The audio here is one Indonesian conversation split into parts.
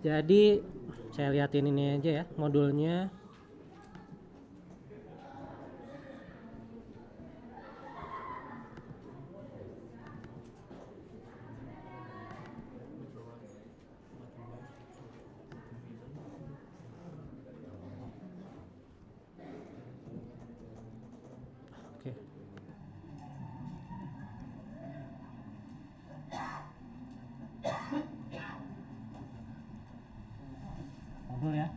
Jadi saya liatin ini aja ya modulnya. Oke. Modul ya.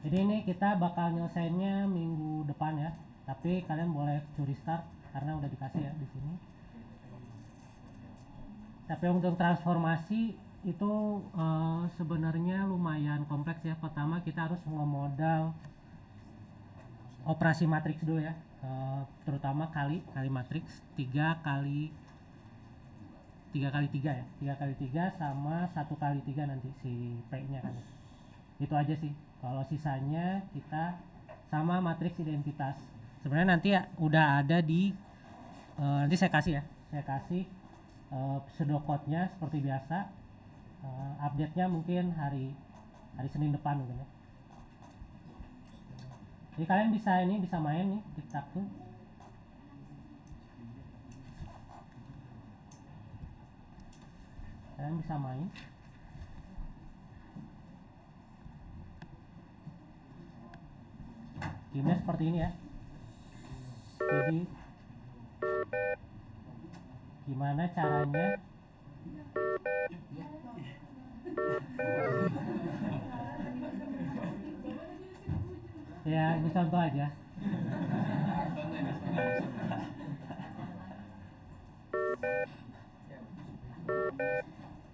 Jadi ini kita bakal nyelesainnya minggu depan ya. Tapi kalian boleh curi start karena udah dikasih ya di sini. Tapi untuk transformasi itu sebenarnya lumayan kompleks ya. Pertama kita harus ngemodal operasi matriks dulu ya. Terutama kali matriks 3 kali 3 ya. 3 kali 3 sama 1 kali 3 nanti si P-nya kan. Itu aja sih. Kalau sisanya kita sama matriks identitas. Sebenarnya nanti ya udah ada di nanti saya kasih ya. Saya kasih pseudocode-nya seperti biasa. Update-nya mungkin hari Senin depan mungkin ya. Jadi kalian bisa main nih TikTok tuh. Kalian bisa main. Gamenya seperti ini ya. Jadi gimana caranya ya ini contoh aja.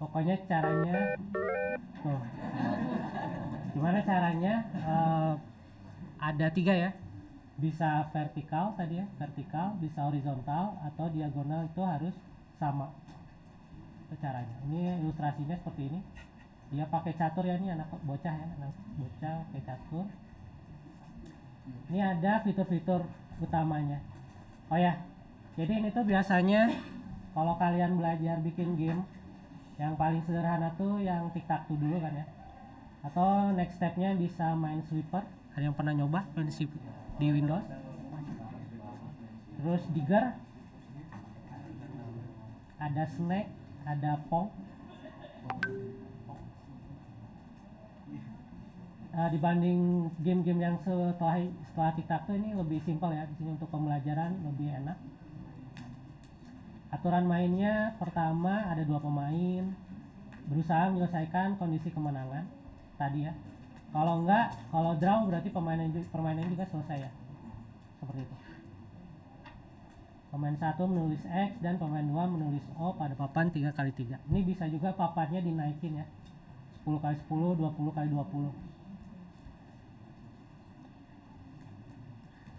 Pokoknya caranya tuh. Gimana caranya ada 3 ya. Bisa vertikal tadi ya, vertikal, bisa horizontal atau diagonal, itu harus sama. Itu caranya. Ini ilustrasinya seperti ini. Dia pakai catur ya, ini anak bocah ya, anak bocah pakai catur. Ini ada fitur-fitur utamanya. Oh ya, jadi ini tuh biasanya kalau kalian belajar bikin game, yang paling sederhana tuh yang tic-tac-toe dulu kan ya. Atau next stepnya bisa main sweeper. Ada yang pernah nyoba main di Windows? Terus digger, ada snake, ada pong. Dibanding game-game yang setelah tic-tac-toe ini lebih simpel ya. Di sini untuk pembelajaran lebih enak. Aturan mainnya pertama ada 2 pemain, berusaha menyelesaikan kondisi kemenangan tadi ya. Kalau enggak, kalau draw berarti permainan juga selesai ya. Seperti itu. Pemain 1 menulis X dan pemain 2 menulis O pada papan 3 kali 3. Ini bisa juga papannya dinaikin ya. 10 kali 10, 20 kali 20.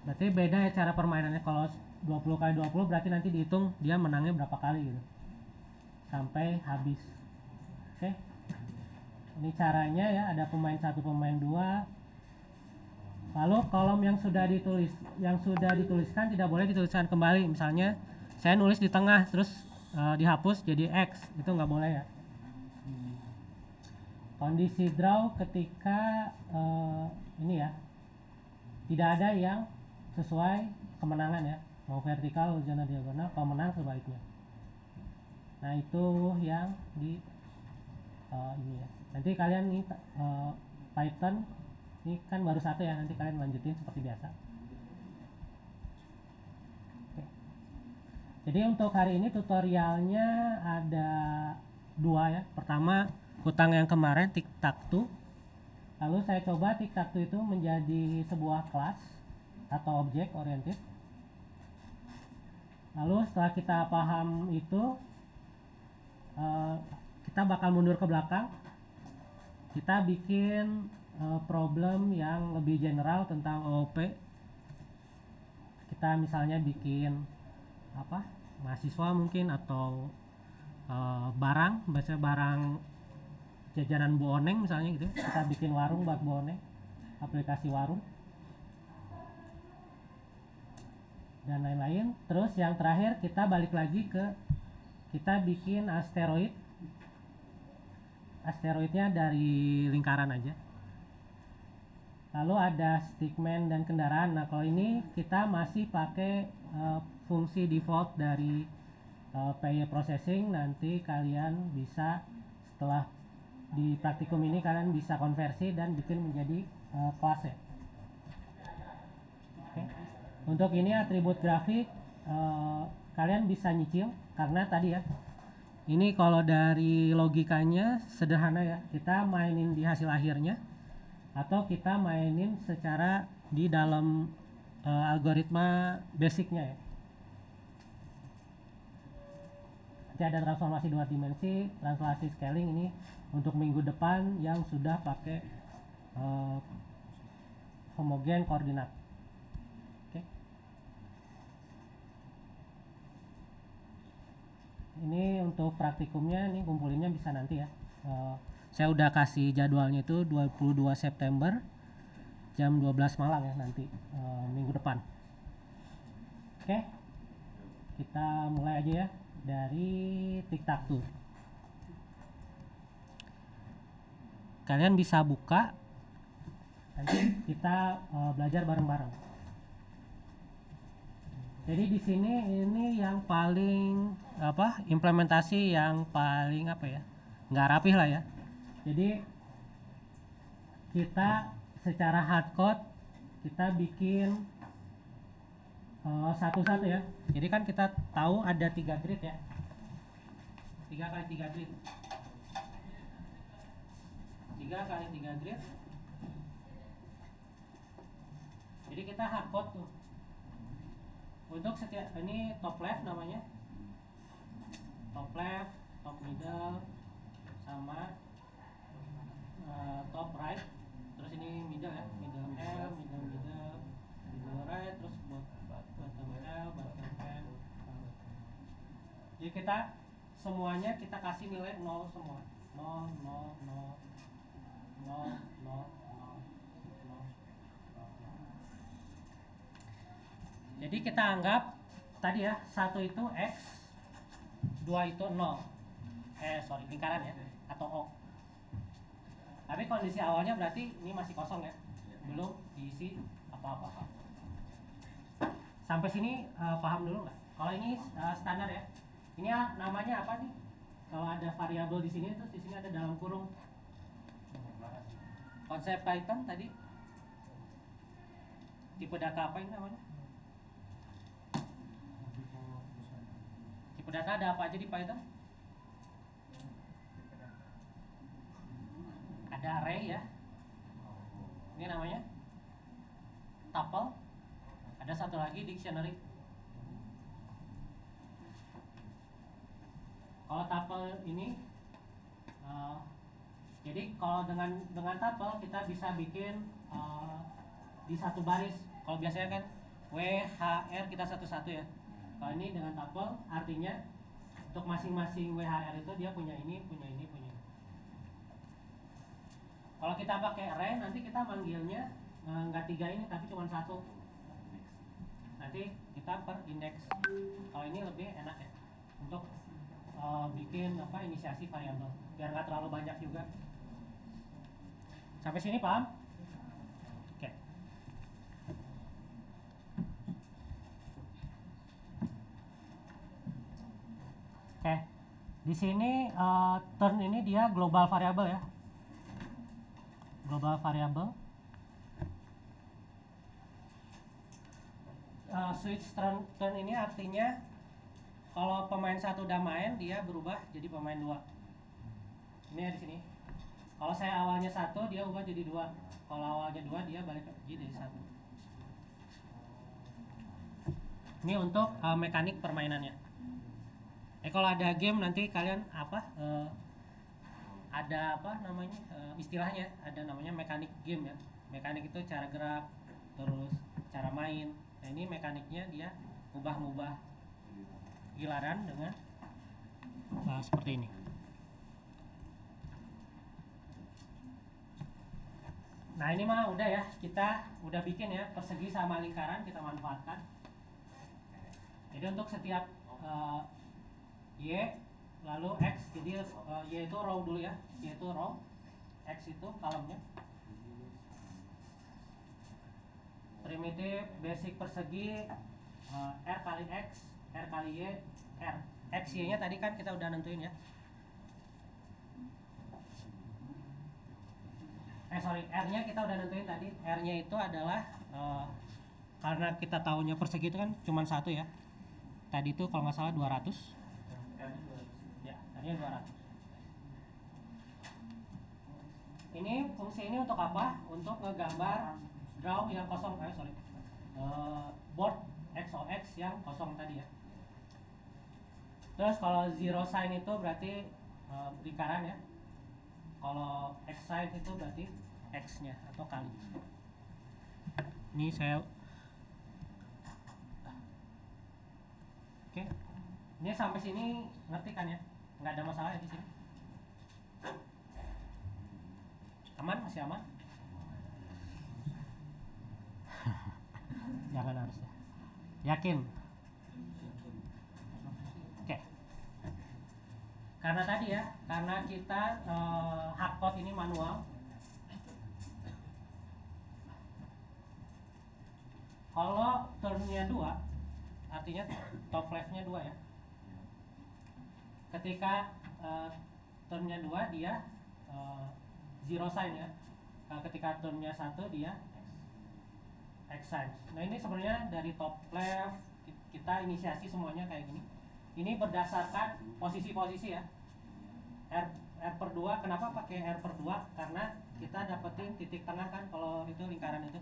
Berarti beda ya cara permainannya. Kalau 20 kali 20 berarti nanti dihitung dia menangnya berapa kali gitu. Sampai habis. Oke. Ini caranya ya, ada pemain 1, pemain 2. Lalu kolom yang sudah dituliskan tidak boleh dituliskan kembali. Misalnya saya nulis di tengah terus dihapus jadi X, itu nggak boleh ya. Kondisi draw ketika ini ya, tidak ada yang sesuai kemenangan ya, mau vertikal, horizontal, diagonal, kalau menang sebaliknya. Nah itu yang di ini ya. Nanti kalian nih Python ini kan baru 1 ya, nanti kalian lanjutin seperti biasa. Oke. Jadi untuk hari ini tutorialnya ada 2 ya. Pertama hutang yang kemarin tic-tac-toe. Lalu saya coba tic-tac-toe itu menjadi sebuah kelas atau objek oriented. Lalu setelah kita paham itu, kita bakal mundur ke belakang. Kita bikin problem yang lebih general tentang OOP. Kita misalnya bikin apa, mahasiswa mungkin, atau barang, biasanya barang jajanan Bu Oneng misalnya gitu. Kita bikin warung buat Bu Oneng, aplikasi warung dan lain-lain. Terus yang terakhir kita balik lagi ke kita bikin asteroid asteroidnya dari lingkaran aja. Lalu ada stickman dan kendaraan. Nah kalau ini kita masih pakai fungsi default dari PY processing. Nanti kalian bisa setelah di praktikum ini kalian bisa konversi dan bikin menjadi kelasnya. Okay. Untuk ini atribut grafik kalian bisa nyicil karena tadi ya. Ini kalau dari logikanya sederhana ya. Kita mainin di hasil akhirnya atau kita mainin secara di dalam algoritma basicnya ya. Nanti ada transformasi 2 dimensi, translasi scaling ini untuk minggu depan yang sudah pakai homogen koordinat. Oke. Ini untuk praktikumnya, ini kumpulinnya bisa nanti ya. Saya udah kasih jadwalnya itu 22 September jam 12 malam ya nanti minggu depan. Oke. Kita mulai aja ya dari Tic-Tac-Toe. Kalian bisa buka, nanti kita belajar bareng-bareng. Jadi di sini ini yang paling implementasi yang paling nggak rapih lah ya. Jadi kita secara hardcode kita bikin satu-satu ya. Jadi kan kita tahu ada 3 grid ya, 3 kali 3 grid, 3 kali 3 grid. Jadi kita hardcode tuh untuk setiap, ini top left namanya, top left, top middle, sama top right, terus ini middle ya, middle L, middle right, terus bottom L, bottom N. Jadi kita semuanya kita kasih nilai 0 semua, 0, 0, 0, 0, 0, 0. Jadi kita anggap tadi ya, 1 itu X, 2 itu 0, lingkaran ya, atau O. Tapi kondisi awalnya berarti ini masih kosong ya, belum diisi apa-apa. Sampai sini paham dulu nggak? Kalau ini standar ya. Ini namanya apa nih? Kalau ada variabel di sini, terus di sini ada dalam kurung. Konsep Python tadi. Tipe data apa ini namanya? Tipe data ada apa aja di Python? Ada array ya, ini namanya tuple. Ada satu lagi dictionary. Kalau tuple ini jadi kalau dengan tuple kita bisa bikin di satu baris. Kalau biasanya kan WHR kita satu-satu ya. Kalau ini dengan tuple artinya untuk masing-masing WHR itu dia punya ini, punya ini, punya ini. Kalau kita pakai array nanti kita manggilnya nggak 3 ini tapi cuma 1. Nanti kita per index. Kalau ini lebih enak ya untuk bikin inisiasi variabel biar nggak terlalu banyak juga. Sampai sini paham? Oke. Oke. Di sini turn ini dia global variable ya. Global variable. Switch turn ini artinya kalau pemain 1 udah main dia berubah jadi pemain 2. Ini ya di sini. Kalau saya awalnya 1 dia ubah jadi 2. Kalau awalnya 2 dia balik jadi 1. Ini untuk mekanik permainannya. Kalau ada game nanti kalian ada istilahnya, ada namanya mekanik game ya. Mekanik itu cara gerak, terus cara main. Nah ini mekaniknya dia ubah-ubah giliran dengan seperti ini. Nah ini mah udah ya, kita udah bikin ya persegi sama lingkaran kita manfaatkan. Jadi untuk setiap Y lalu X Jadi yaitu row dulu ya, yaitu row, X itu kolomnya. Primitif basic persegi R kali X, R kali Y, R. X Y nya tadi kan kita udah nentuin ya. R nya kita udah nentuin tadi. R nya itu adalah karena kita tahunya persegi itu kan cuma satu ya. Tadi itu kalau nggak salah 200. Ya, R nya 200. Ini fungsi ini untuk apa? Untuk ngegambar draw yang kosong, board XOX yang kosong tadi ya. Terus kalau zero sign itu berarti lingkaran ya. Kalau X sign itu berarti X-nya atau kali. Ini saya Oke. Ini sampai sini ngerti kan ya? Nggak ada masalah ya di sini. Aman? Masih aman? Jangan harus ya. Yakin? Oke. Karena tadi ya, karena kita hardcode ini manual. Kalau turn-nya 2, artinya top left-nya 2 ya. Ketika turn-nya 2 dia zero sign ya. Ketika turn-nya 1 dia X sign. Nah ini sebenarnya dari top left kita inisiasi semuanya kayak gini. Ini berdasarkan posisi-posisi ya. R per 2, kenapa pakai R per 2? Karena kita dapetin titik tengah kan kalau itu lingkaran itu.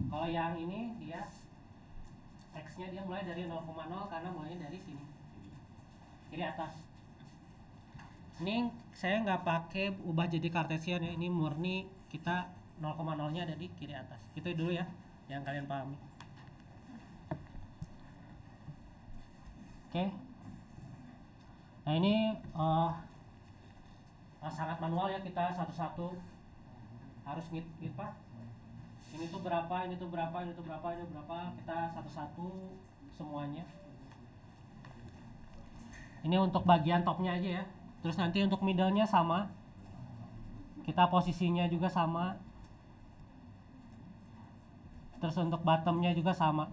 Kalau yang ini dia X-nya dia mulai dari 0,0 karena mulainya dari sini. Kiri atas. Ini saya nggak pakai ubah jadi Cartesian ya. Ini murni kita 0,0-nya ada di kiri atas. Itu dulu ya yang kalian pahami. Oke. Nah ini sangat manual ya, kita satu-satu harus ini tuh berapa, ini tuh berapa, ini tuh berapa, ini berapa, kita satu-satu semuanya. Ini untuk bagian topnya aja ya. Terus nanti untuk middle-nya sama, kita posisinya juga sama. Terus untuk bottom-nya juga sama.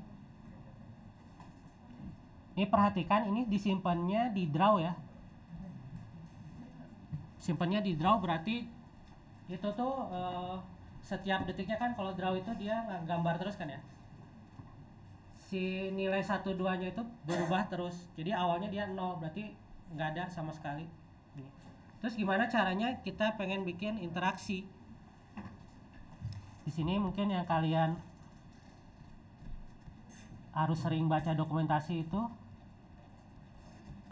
Ini perhatikan, ini disimpannya di draw ya. Simpannya di draw berarti itu tuh setiap detiknya kan kalau draw itu dia gambar terus kan ya. Si nilai 1, 2-nya itu berubah terus. Jadi awalnya dia 0, berarti nggak ada sama sekali. Terus gimana caranya kita pengen bikin interaksi? Di sini mungkin yang kalian harus sering baca dokumentasi itu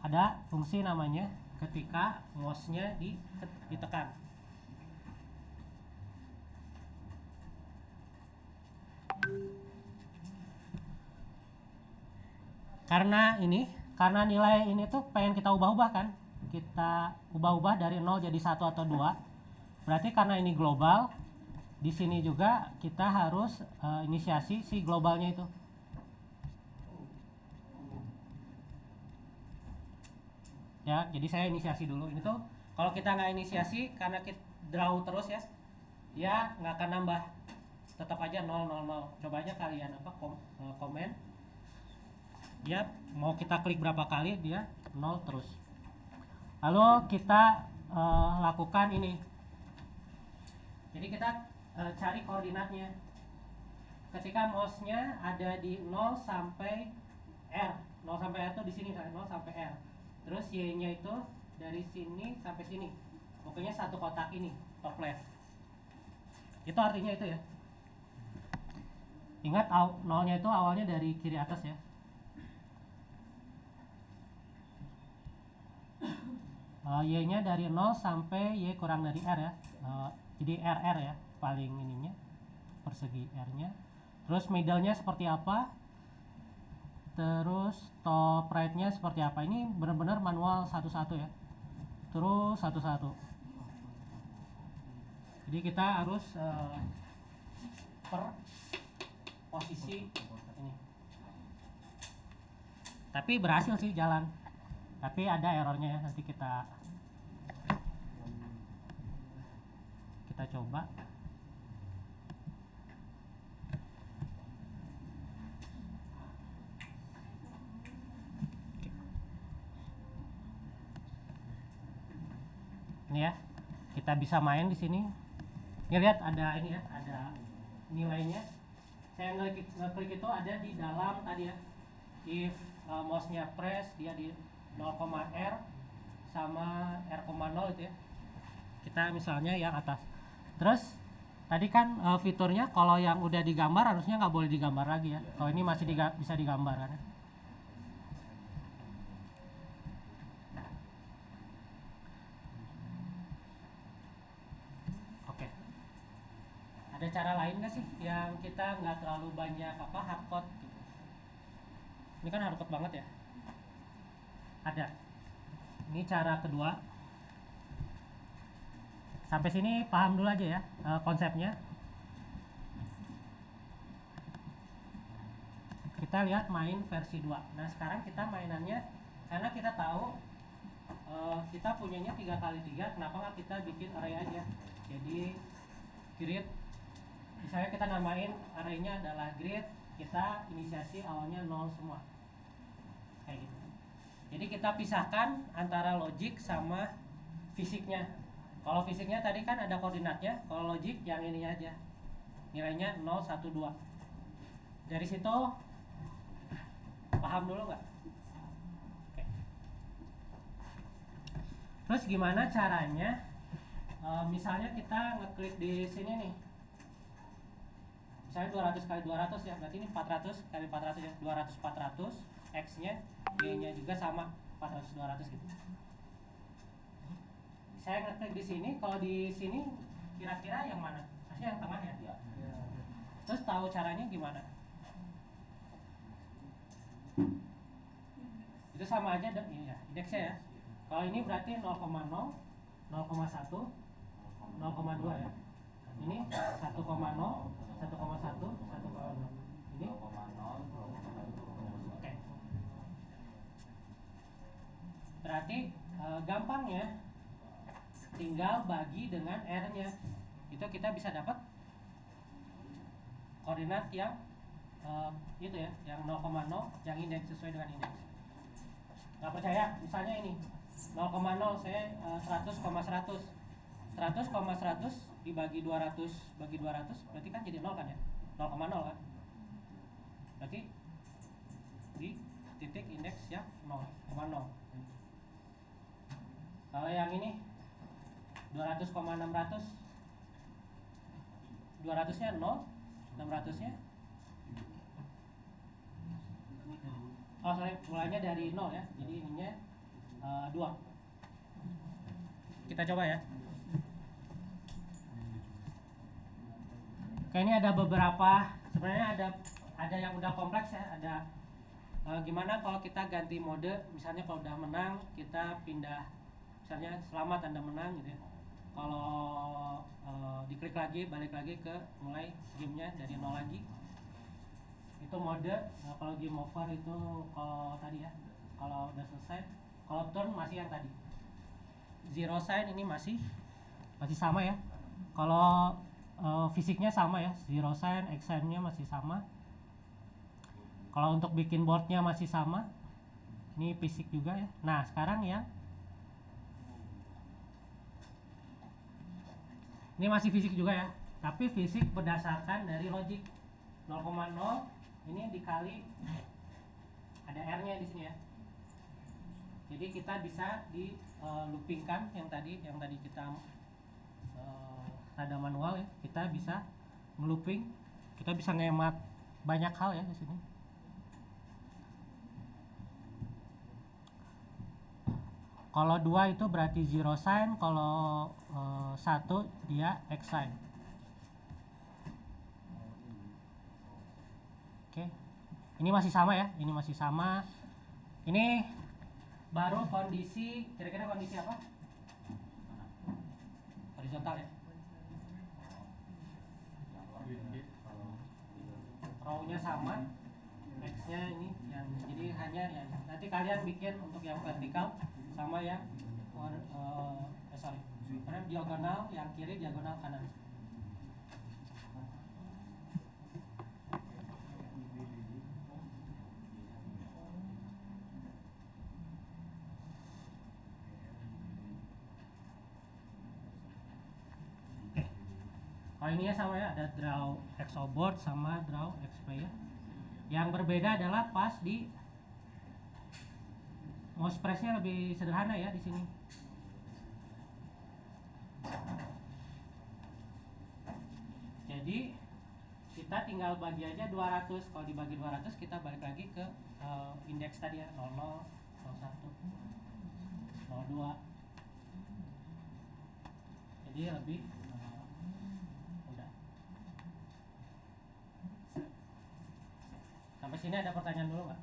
ada fungsi namanya ketika mouse-nya ditekan. Karena nilai ini tuh pengen kita ubah-ubah kan, kita ubah-ubah dari 0 jadi 1 atau 2. Berarti karena ini global, di sini juga kita harus inisiasi si globalnya itu. Ya, jadi saya inisiasi dulu. Ini tuh kalau kita nggak inisiasi karena kita draw terus ya, dia nggak akan nambah, tetap aja 0, 0, 0. Coba aja kalian komen. Dia mau kita klik berapa kali dia 0 terus. Lalu kita lakukan ini. Jadi kita cari koordinatnya. Ketika mouse-nya ada di 0 sampai R. 0 sampai R itu di sini, 0 sampai R. Terus Y-nya itu dari sini sampai sini. Pokoknya satu kotak ini, top left. Itu artinya itu ya. Ingat 0-nya itu awalnya dari kiri atas ya. Y-nya dari 0 sampai Y kurang dari R ya. Jadi RR ya, paling ininya, persegi R-nya. Terus middle-nya seperti apa? Terus top right-nya seperti apa? Ini benar-benar manual satu-satu ya. Terus satu-satu. Jadi kita harus per posisi ini. Tapi berhasil sih jalan. Tapi ada errornya ya, nanti kita coba. Ini ya, kita bisa main di sini. Ini lihat ada ini ya, ada nilainya. Saya ngeklik itu ada di dalam tadi ya. If mouse-nya press dia di 0,R sama R,0 itu ya. Kita misalnya yang atas. Terus tadi kan fiturnya kalau yang udah digambar harusnya nggak boleh digambar lagi ya. Kalau ini masih bisa digambar kan ya. Oke. Ada cara lain nggak sih yang kita nggak terlalu banyak hardcode gitu? Ini kan hardcode banget ya. Ada. Ini cara kedua. Sampai sini paham dulu aja ya konsepnya. Kita lihat main versi 2. Nah sekarang kita mainannya, karena kita tahu kita punyanya 3x3, kenapa nggak kita bikin array aja. Jadi grid, misalnya kita namain arraynya adalah grid, kita inisiasi awalnya 0 semua kayak gitu. Jadi kita pisahkan antara logik sama fisiknya. Kalau fisiknya tadi kan ada koordinatnya, kalau logik yang ini aja, nilainya 0, 1, 2. Dari situ paham dulu nggak? Oke. Terus gimana caranya? Misalnya kita ngeklik di sini nih, misalnya 200 kali 200 ya, berarti ini 400 kali 400 ya, 200 400, X nya, Y nya juga sama 400 200 gitu. Saya ngeklik di sini, kalau di sini kira-kira yang mana? Pasti yang tengah ya. Terus tahu caranya gimana? Itu sama aja ini ya, indeksnya ya. Kalau ini berarti 0,0, 0,1, 0,2 ya. Ini 1,0, 1,1, 1,0. Ini 0,0. Oke. Berarti gampangnya tinggal bagi dengan R-nya. Itu kita bisa dapat koordinat yang itu ya, yang 0,0, yang indeks sesuai dengan indeks. Nggak percaya, misalnya ini 0,0 saya 100,100. 100,100 dibagi 200 bagi 200 berarti kan jadi 0 kan ya, 0,0 kan, berarti di titik indeks yang 0,0. Kalau yang ini 200,600, 200 nya 0, 600 nya mulainya dari 0 ya, jadi ininya 2. Kita coba ya. Oke, ini ada beberapa, sebenarnya ada yang udah kompleks ya, ada gimana kalau kita ganti mode, misalnya kalau udah menang kita pindah, misalnya selamat Anda menang gitu ya. Kalau diklik lagi, balik lagi ke mulai gamenya dari 0 lagi, itu mode. Kalau game over itu kalau tadi ya, kalau udah selesai. Kalau turn masih yang tadi, zero sign ini masih sama ya. Kalau fisiknya sama ya, zero sign, X sign nya masih sama. Kalau untuk bikin boardnya masih sama, ini fisik juga ya. Nah sekarang ya, ini masih fisik juga ya, tapi fisik berdasarkan dari logik. 0,0 ini dikali ada R-nya di sini ya. Jadi kita bisa di loopingkan yang tadi kita rada manual ya. Kita bisa ngelooping, kita bisa ngehemat banyak hal ya di sini. Kalau 2 itu berarti zero sign, kalau 1 dia X sign. Oke. Ini masih sama ya, ini masih sama. Ini baru kondisi, kira-kira kondisi apa? Horizontal ya. Row-nya sama, X-nya ini yang jadi hanya yang nanti kalian bikin untuk yang vertikal sama yang diagonal, yang kiri diagonal kanan. Kalau ini ya sama ya, ada draw exoboard sama draw explayer. Yang berbeda adalah pas di mouse press-nya lebih sederhana ya di sini. Jadi kita tinggal bagi aja 200. Kalau dibagi 200 kita balik lagi ke indeks tadi ya, 00, 01, 02. Jadi lebih mudah. Sampai sini ada pertanyaan dulu nggak?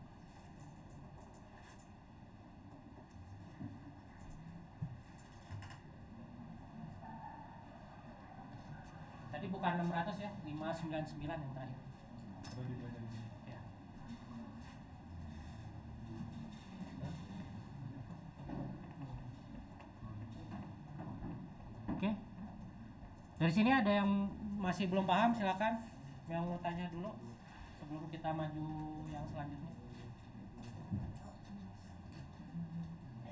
Tadi bukan 600 ya, 599 yang terakhir. Ya. Oke. Dari sini ada yang masih belum paham, silakan yang mau tanya dulu sebelum kita maju yang selanjutnya.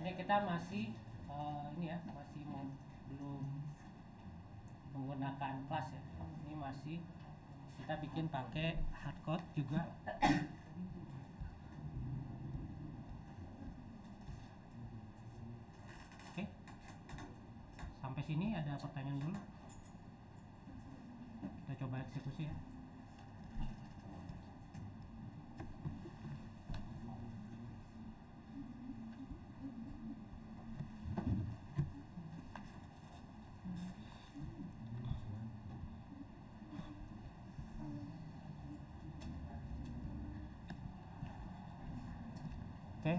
Ini kita masih ini ya, masih belum menggunakan kelas ya. Ini masih kita bikin pakai hardcode juga. Oke. Sampai sini ada pertanyaan dulu. Kita coba eksekusi ya. Oke.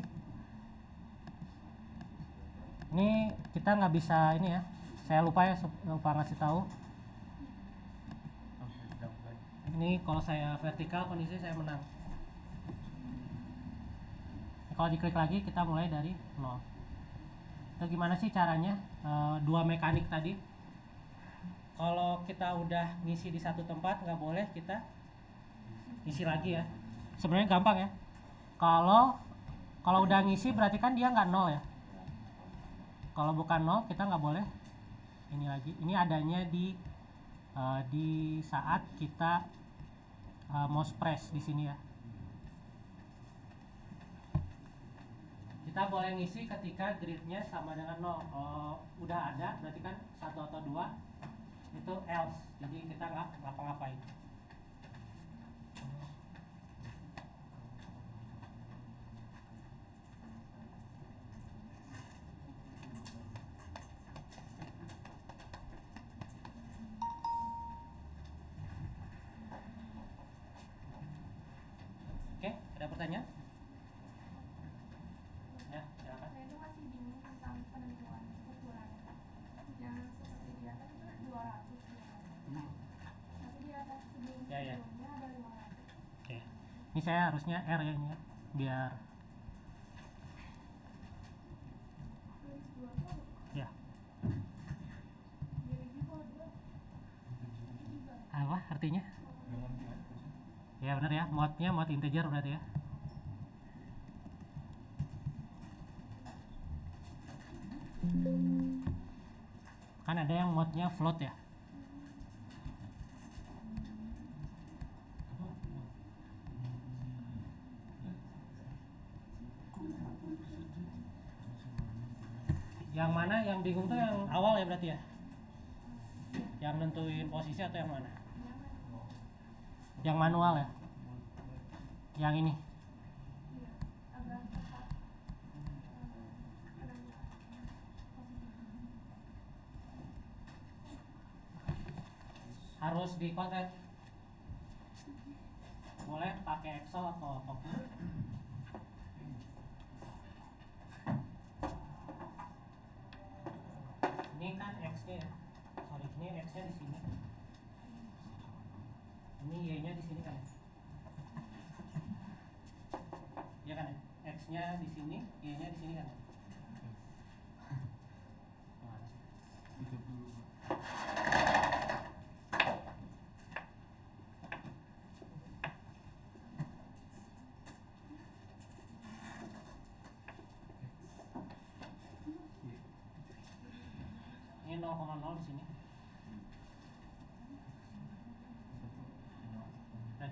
Ini kita nggak bisa ini ya. Saya lupa ya, lupa ngasih tahu. Ini kalau saya vertikal kondisi saya menang. Kalau diklik lagi kita mulai dari 0. Itu gimana sih caranya? Dua mekanik tadi. Kalau kita udah ngisi di satu tempat nggak boleh kita ngisi lagi ya. Sebenarnya gampang ya. Kalau udah ngisi berarti kan dia nggak 0 ya. Kalau bukan 0 kita nggak boleh ini lagi. Ini adanya di saat kita mouse press di sini ya. Kita boleh ngisi ketika gridnya sama dengan 0. Kalau udah ada berarti kan 1 atau 2 itu else. Jadi kita nggak ngapa-ngapain. Oke, ada pertanyaan? Ya, silakan. Saya itu masih bingung tentang penentuan ukuran yang seperti di atas itu 200 ya. Tapi di atas sebelumnya Ya. ada 500. Oke. Ini saya harusnya R ya ini ya, biar Tulis 2 tuh ya. jadi juga 2 juga. Apa artinya? Ya benar ya, modnya mod integer berarti ya. Kan ada yang modnya float ya. Yang mana yang bingung tuh yang awal ya berarti ya? Yang nentuin posisi atau yang mana? Yang manual ya? Yang ini? Iya, agak tepat. Harus di konten. Boleh pakai Excel atau apapun. Ini kan X-nya ya. Sorry, ini X-nya di sini. Ini Y-nya di sini kan ya? Ya kan ya? X-nya di sini, Y-nya di sini kan ya? Mana sih? Ini 0,0 di sini.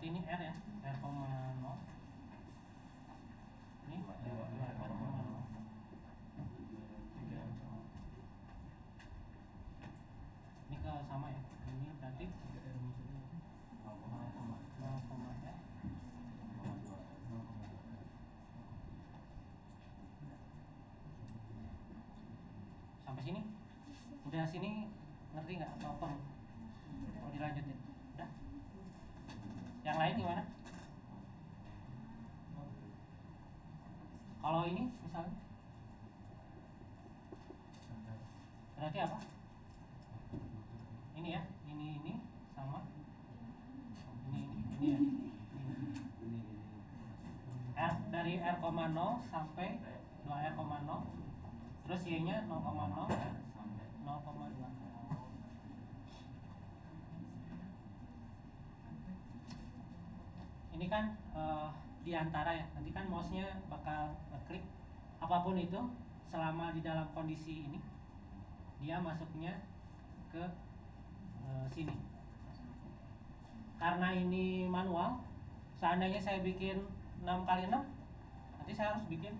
ini R ya, R,0. Ini 2R,0. Ini ke sama ya, ini berarti 0,R. Sampai sini udah, sini ngerti nggak atau apa mau dilanjutin? Udah, yang lain gimana? Kalau ini misalnya berarti apa? Ini ya, ini sama ini ya, ini. R dari R,0 sampai 2R,0, terus Y nya 0,0 0,2. Ini kan di antara ya, nanti kan mouse-nya bakal ngeklik apapun itu selama di dalam kondisi ini dia masuknya ke sini. Karena ini manual, seandainya saya bikin 6x6, nanti saya harus bikin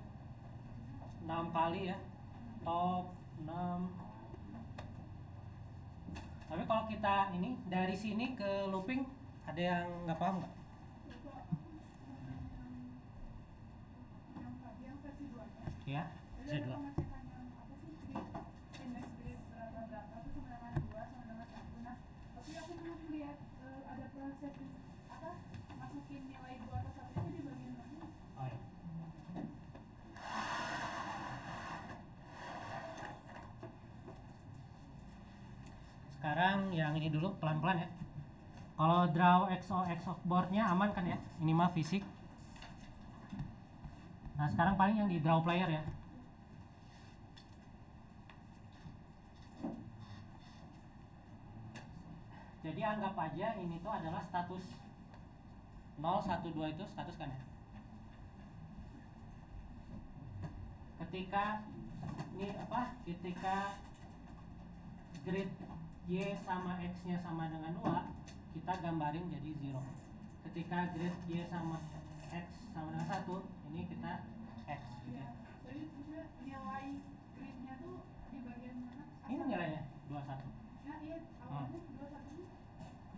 6 kali ya, top 6. Tapi kalau kita ini dari sini ke looping, ada yang nggak paham nggak? Ya, Z2. Masukin nilai 2 atau 1 itu di bagian mana? Oh ya. Sekarang yang ini dulu pelan-pelan ya. Kalau draw XOX boardnya aman kan ya? Ini mah fisik. Nah sekarang paling yang di draw player ya. Jadi anggap aja ini tuh adalah status 0, 1, 2 itu status kan ya. Ketika ini apa? Ketika grid Y sama X nya sama dengan 2, kita gambarin jadi 0. Ketika grid Y sama X sama dengan 1, ini kita X gitu ya. Jadi maksudnya nilai gridnya tuh di bagian mana? Ini nilainya 21. Nah iya, awalnya 21 nih.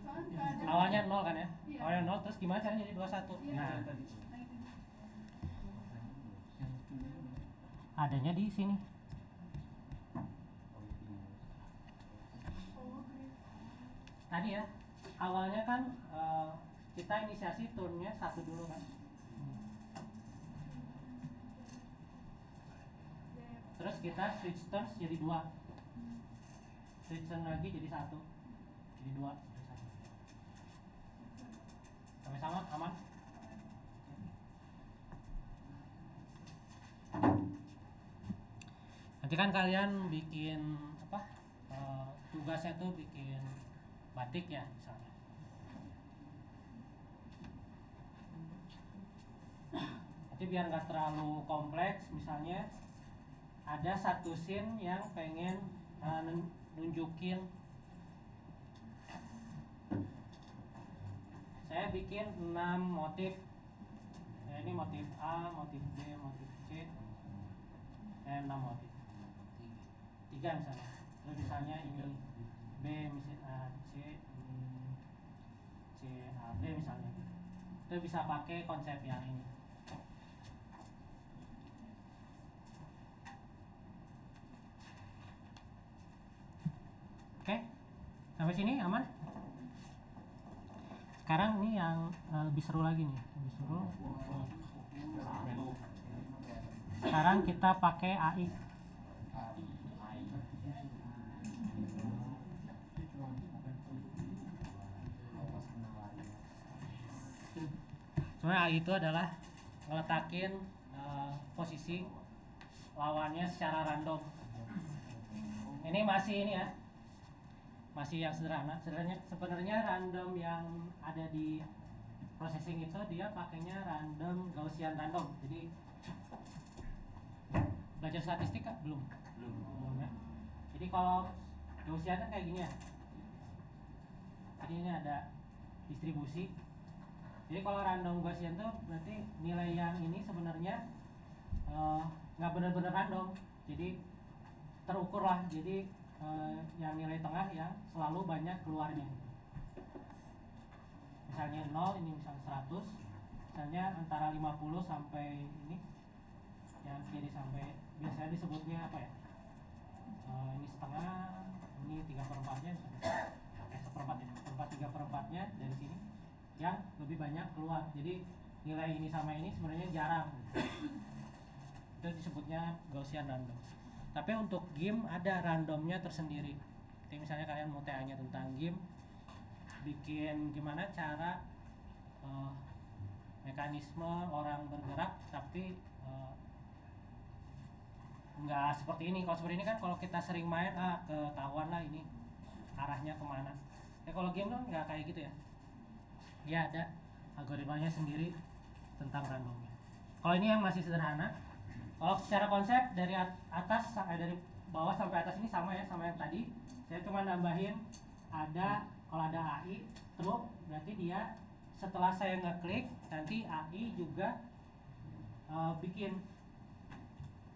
Soalnya nggak ada. Awalnya 0 kan ya? Iya. Awalnya 0, terus gimana caranya jadi 21? Iya. Nah, Nah, itu. adanya di sini. Oh, grid. Tadi ya, awalnya kan kita inisiasi turnnya 1 dulu kan. Terus kita switch turns jadi 2. Switch turn lagi jadi 1. Jadi 2, jadi 1. Sampai sama, aman? Nanti kan kalian bikin apa? Tugasnya tuh bikin batik ya misalnya. Nanti biar nggak terlalu kompleks, misalnya ada satu scene yang pengen nunjukin, saya bikin 6 motif ya, ini motif A, motif B, motif C, 6 motif 3 misalnya. Terus misalnya ini B, misalnya C, ini C, A, B misalnya gitu. Itu bisa pakai konsep yang ini. Oke, sampai sini aman? Sekarang ini yang lebih seru lagi nih, lebih seru. Sekarang kita pakai AI. Sebenarnya AI itu adalah ngeletakin posisi lawannya secara random. Ini masih ini ya, masih yang sederhana. Sebenarnya random yang ada di processing itu dia pakainya random Gaussian random. Jadi belajar statistik kan? Belum ya. Jadi kalau Gaussian kan kayak gini ya. Jadi ini ada distribusi. Jadi kalau random Gaussian tuh berarti nilai yang ini sebenarnya nggak benar-benar random, jadi terukur lah. Jadi yang nilai tengah yang selalu banyak keluarnya. Misalnya 0, ini misalnya 100, misalnya antara 50 sampai ini yang kiri sampai, biasanya disebutnya apa ya, ini setengah, ini 3/4-nya, seperempat ya, seperempat 3/4-nya dari sini yang lebih banyak keluar. Jadi nilai ini sama ini sebenarnya jarang, itu disebutnya Gaussian random. Tapi untuk game ada randomnya tersendiri. Jadi misalnya kalian mau tanya tentang game, bikin gimana cara mekanisme orang bergerak tapi nggak seperti ini. Kalau seperti ini kan kalau kita sering main ketahuan lah ini arahnya kemana. Kalau game kan nggak kayak gitu ya. Dia ada algoritmanya sendiri tentang randomnya. Kalau ini yang masih sederhana. Kalau secara konsep dari atas dari bawah sampai atas ini sama ya, sama yang tadi. Saya cuma nambahin kalau ada AI true, berarti dia setelah saya ngeklik nanti AI juga bikin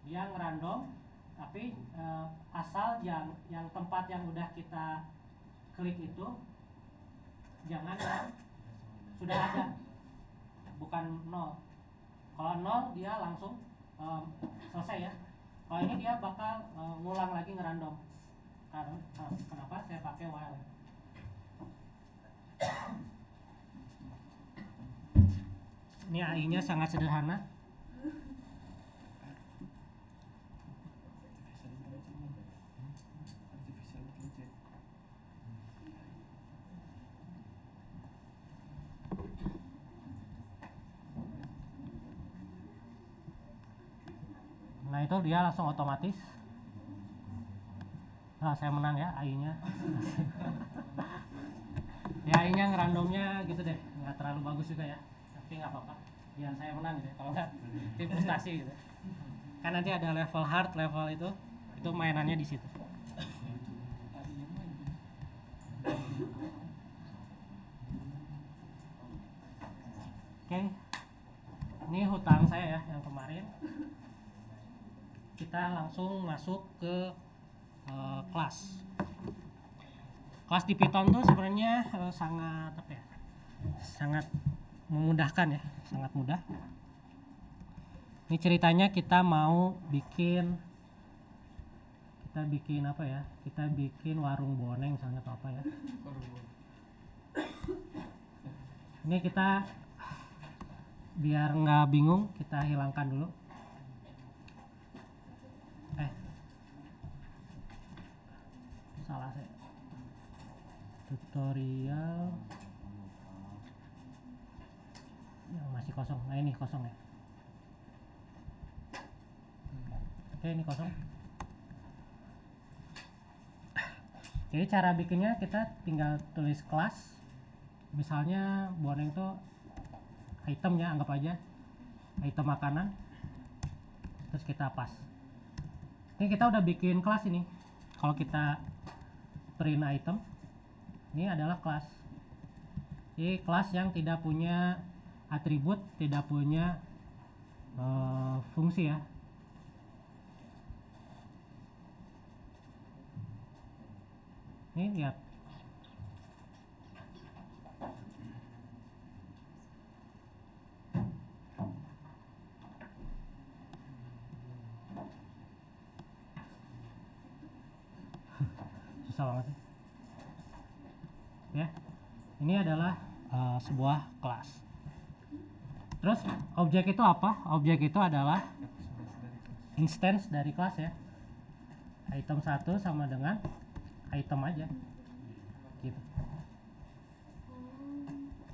yang random, tapi asal yang tempat yang udah kita klik itu jangan yang sudah ada, bukan 0. Kalau 0 dia langsung selesai ya. Kalau ini dia bakal ngulang lagi ngerandom. Karena kenapa saya pakai while? Ini AI-nya sangat sederhana. Nah itu dia langsung otomatis. Nah saya menang ya AI-nya. Ya AI-nya ngerandomnya gitu deh, nggak terlalu bagus juga ya, tapi nggak apa-apa, biar saya menang gitu. Kalau nggak tim frustasi gitu. Kan nanti ada level hard, level itu mainannya di situ. Oke, ini hutang saya ya yang kemarin. Kita langsung masuk ke kelas. Kelas di Python tuh sebenarnya sangat sangat memudahkan ya, sangat mudah. Ini ceritanya kita mau bikin apa ya? Kita bikin warung boneng misalnya atau apa ya? Ini kita biar nggak bingung, kita hilangkan dulu. Salah saya. Tutorial yang masih kosong. Nah ini kosong ya. Oke, ini kosong. Jadi cara bikinnya kita tinggal tulis kelas. Misalnya boneng itu item ya, anggap aja item makanan. Terus kita pas. Ini kita udah bikin kelas ini. Kalau kita print item, ini adalah kelas. Jadi kelas yang tidak punya atribut, tidak punya fungsi ya. Ini lihat. Susah banget ya. Ini adalah sebuah kelas. Terus objek itu apa? Objek itu adalah instance dari kelas ya. Item 1 sama dengan item aja gitu.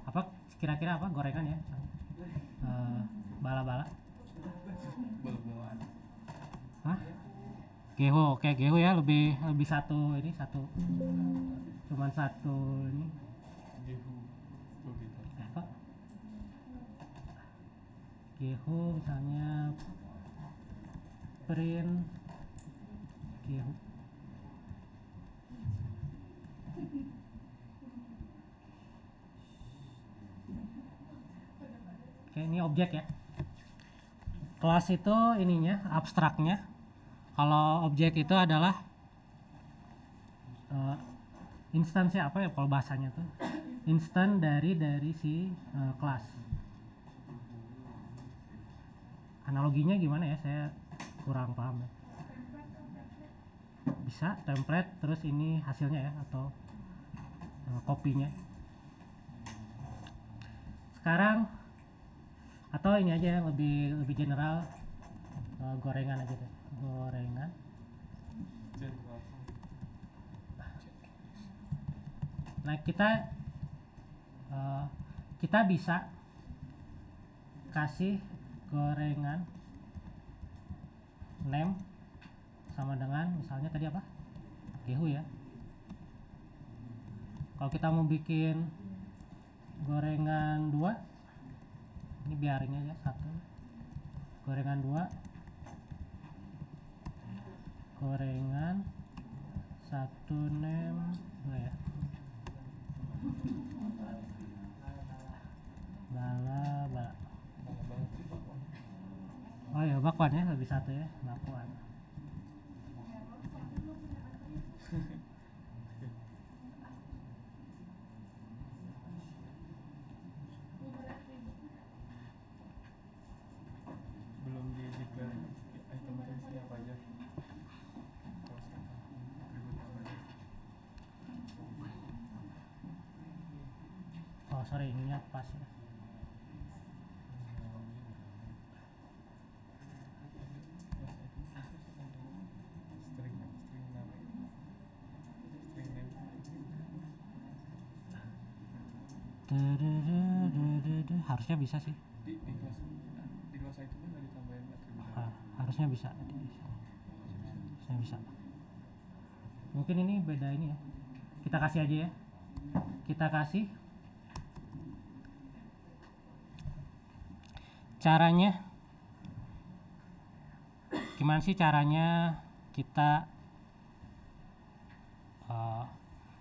Apa kira-kira apa? Gorengan ya, bala-bala. Hah? Geho, kayak geho ya, lebih satu ini, cuman satu ini. Apa? Geho misalnya print geho. objek ya. Kelas itu ininya abstraknya. Kalau objek itu adalah instansi apa ya kalau bahasanya tuh? Instan dari si kelas. Analoginya gimana ya? Saya kurang paham ya. Bisa template terus ini hasilnya ya atau kopinya. Sekarang atau ini aja yang lebih general, gorengan aja deh, gorengan. Nah kita bisa kasih gorengan name sama dengan misalnya tadi apa, gehu ya. Kalau kita mau bikin gorengan 2, ini biarin aja 1, gorengan 2, gorengan 1 name ya, bala. Oh ya bakwan ya, lebih 1 ya, bakwan. Belum di detail item apa aja. Oh sorry, ininya pas ya. Harusnya bisa sih. Di kelas itu kan nggak ditambahin atribut. Harusnya bisa. Harusnya bisa. Mungkin ini beda ini ya. Kita kasih aja ya. Kita kasih. Caranya gimana sih caranya kita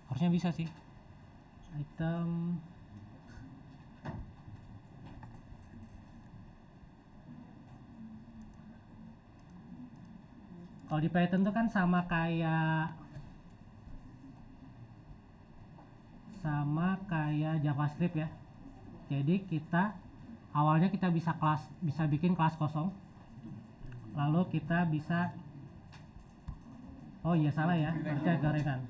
harusnya bisa sih. Item kalau di Python tuh kan sama kayak JavaScript ya. Jadi kita awalnya kita bisa bikin kelas kosong. Lalu kita bisa oh iya salah ya, harusnya gorengan.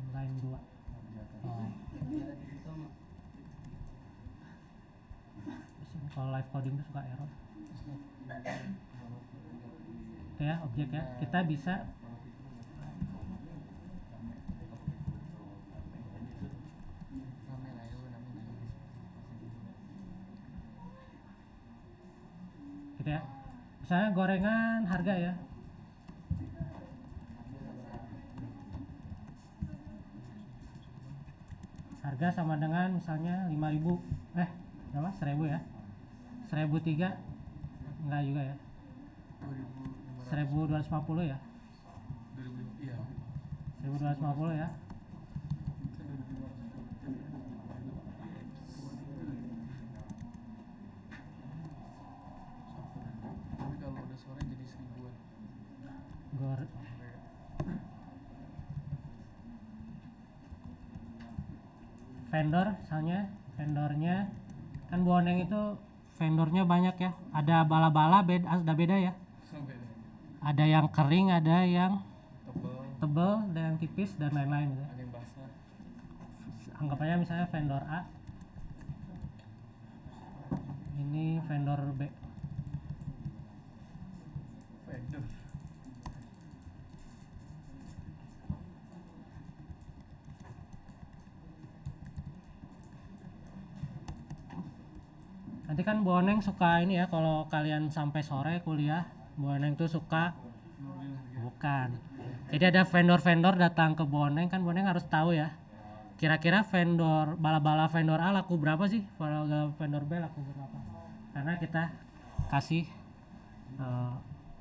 Line 2. Kalau live coding itu suka error. Oke ya, objek ya. Kita bisa gitu ya. Misalnya gorengan harga ya. Harga sama dengan misalnya 5.000 berapa? 1.000 ya. 1.003 enggak juga ya. 1.250 ya. 1.250 ya. Tapi kalau udah sore jadi 1.000-an. Vendor misalnya, vendornya kan boneng itu vendornya banyak ya. Ada bala-bala ada beda ya. Ada yang kering, ada yang tebel, ada yang tipis dan lain-lain gitu. Ada yang basah. Anggap aja misalnya vendor A. Ini vendor B. Vendor. Nanti kan boneng suka ini ya, kalau kalian sampai sore kuliah, boneng tuh suka bukan. Jadi ada vendor-vendor datang ke boneng, kan boneng harus tahu ya kira-kira vendor bala-bala vendor A laku berapa sih, vendor B laku berapa, karena kita kasih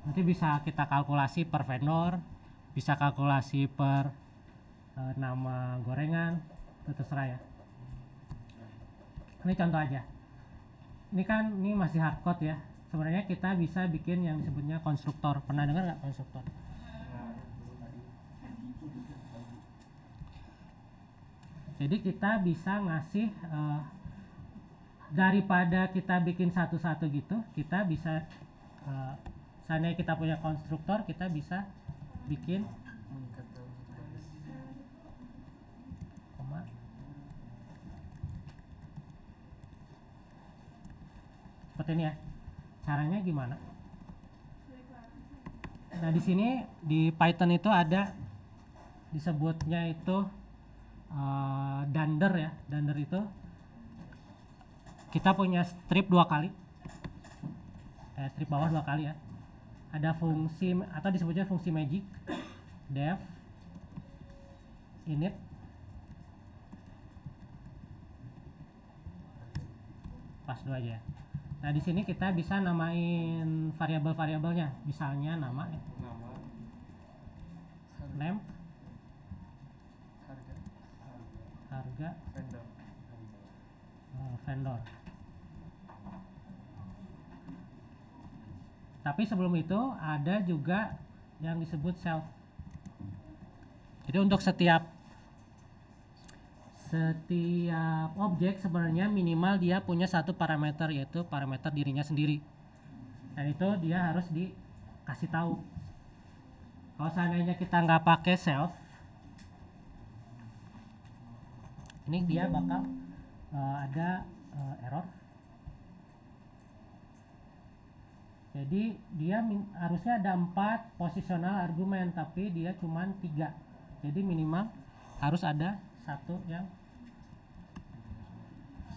nanti bisa kita kalkulasi per vendor, bisa kalkulasi per nama gorengan, itu terserah ya. Ini contoh aja, ini masih hardcode ya. Sebenarnya kita bisa bikin yang disebutnya konstruktor. Pernah dengar nggak konstruktor? Jadi kita bisa ngasih daripada kita bikin satu-satu gitu, kita bisa seandainya kita punya konstruktor, kita bisa bikin mengikat dalam satu baris. koma seperti ini ya. Caranya gimana? Nah, di sini di Python itu ada disebutnya itu dunder ya. Dunder itu kita punya strip dua kali, strip bawah dua kali ya. Ada fungsi atau disebutnya fungsi magic, def init pas dua aja ya. Nah, di sini kita bisa namain variabel-variabelnya, misalnya nama ya, Nama, name, harga, harga, vendor. vendor. Tapi sebelum itu ada juga yang disebut self. Jadi untuk setiap objek sebenarnya minimal dia punya satu parameter, yaitu parameter dirinya sendiri, dan itu dia harus dikasih tahu. Kalau seandainya kita nggak pakai self, ini dia bakal ada error. Jadi dia harusnya ada 4 positional argumen, tapi dia cuma 3. Jadi minimal harus ada satu yang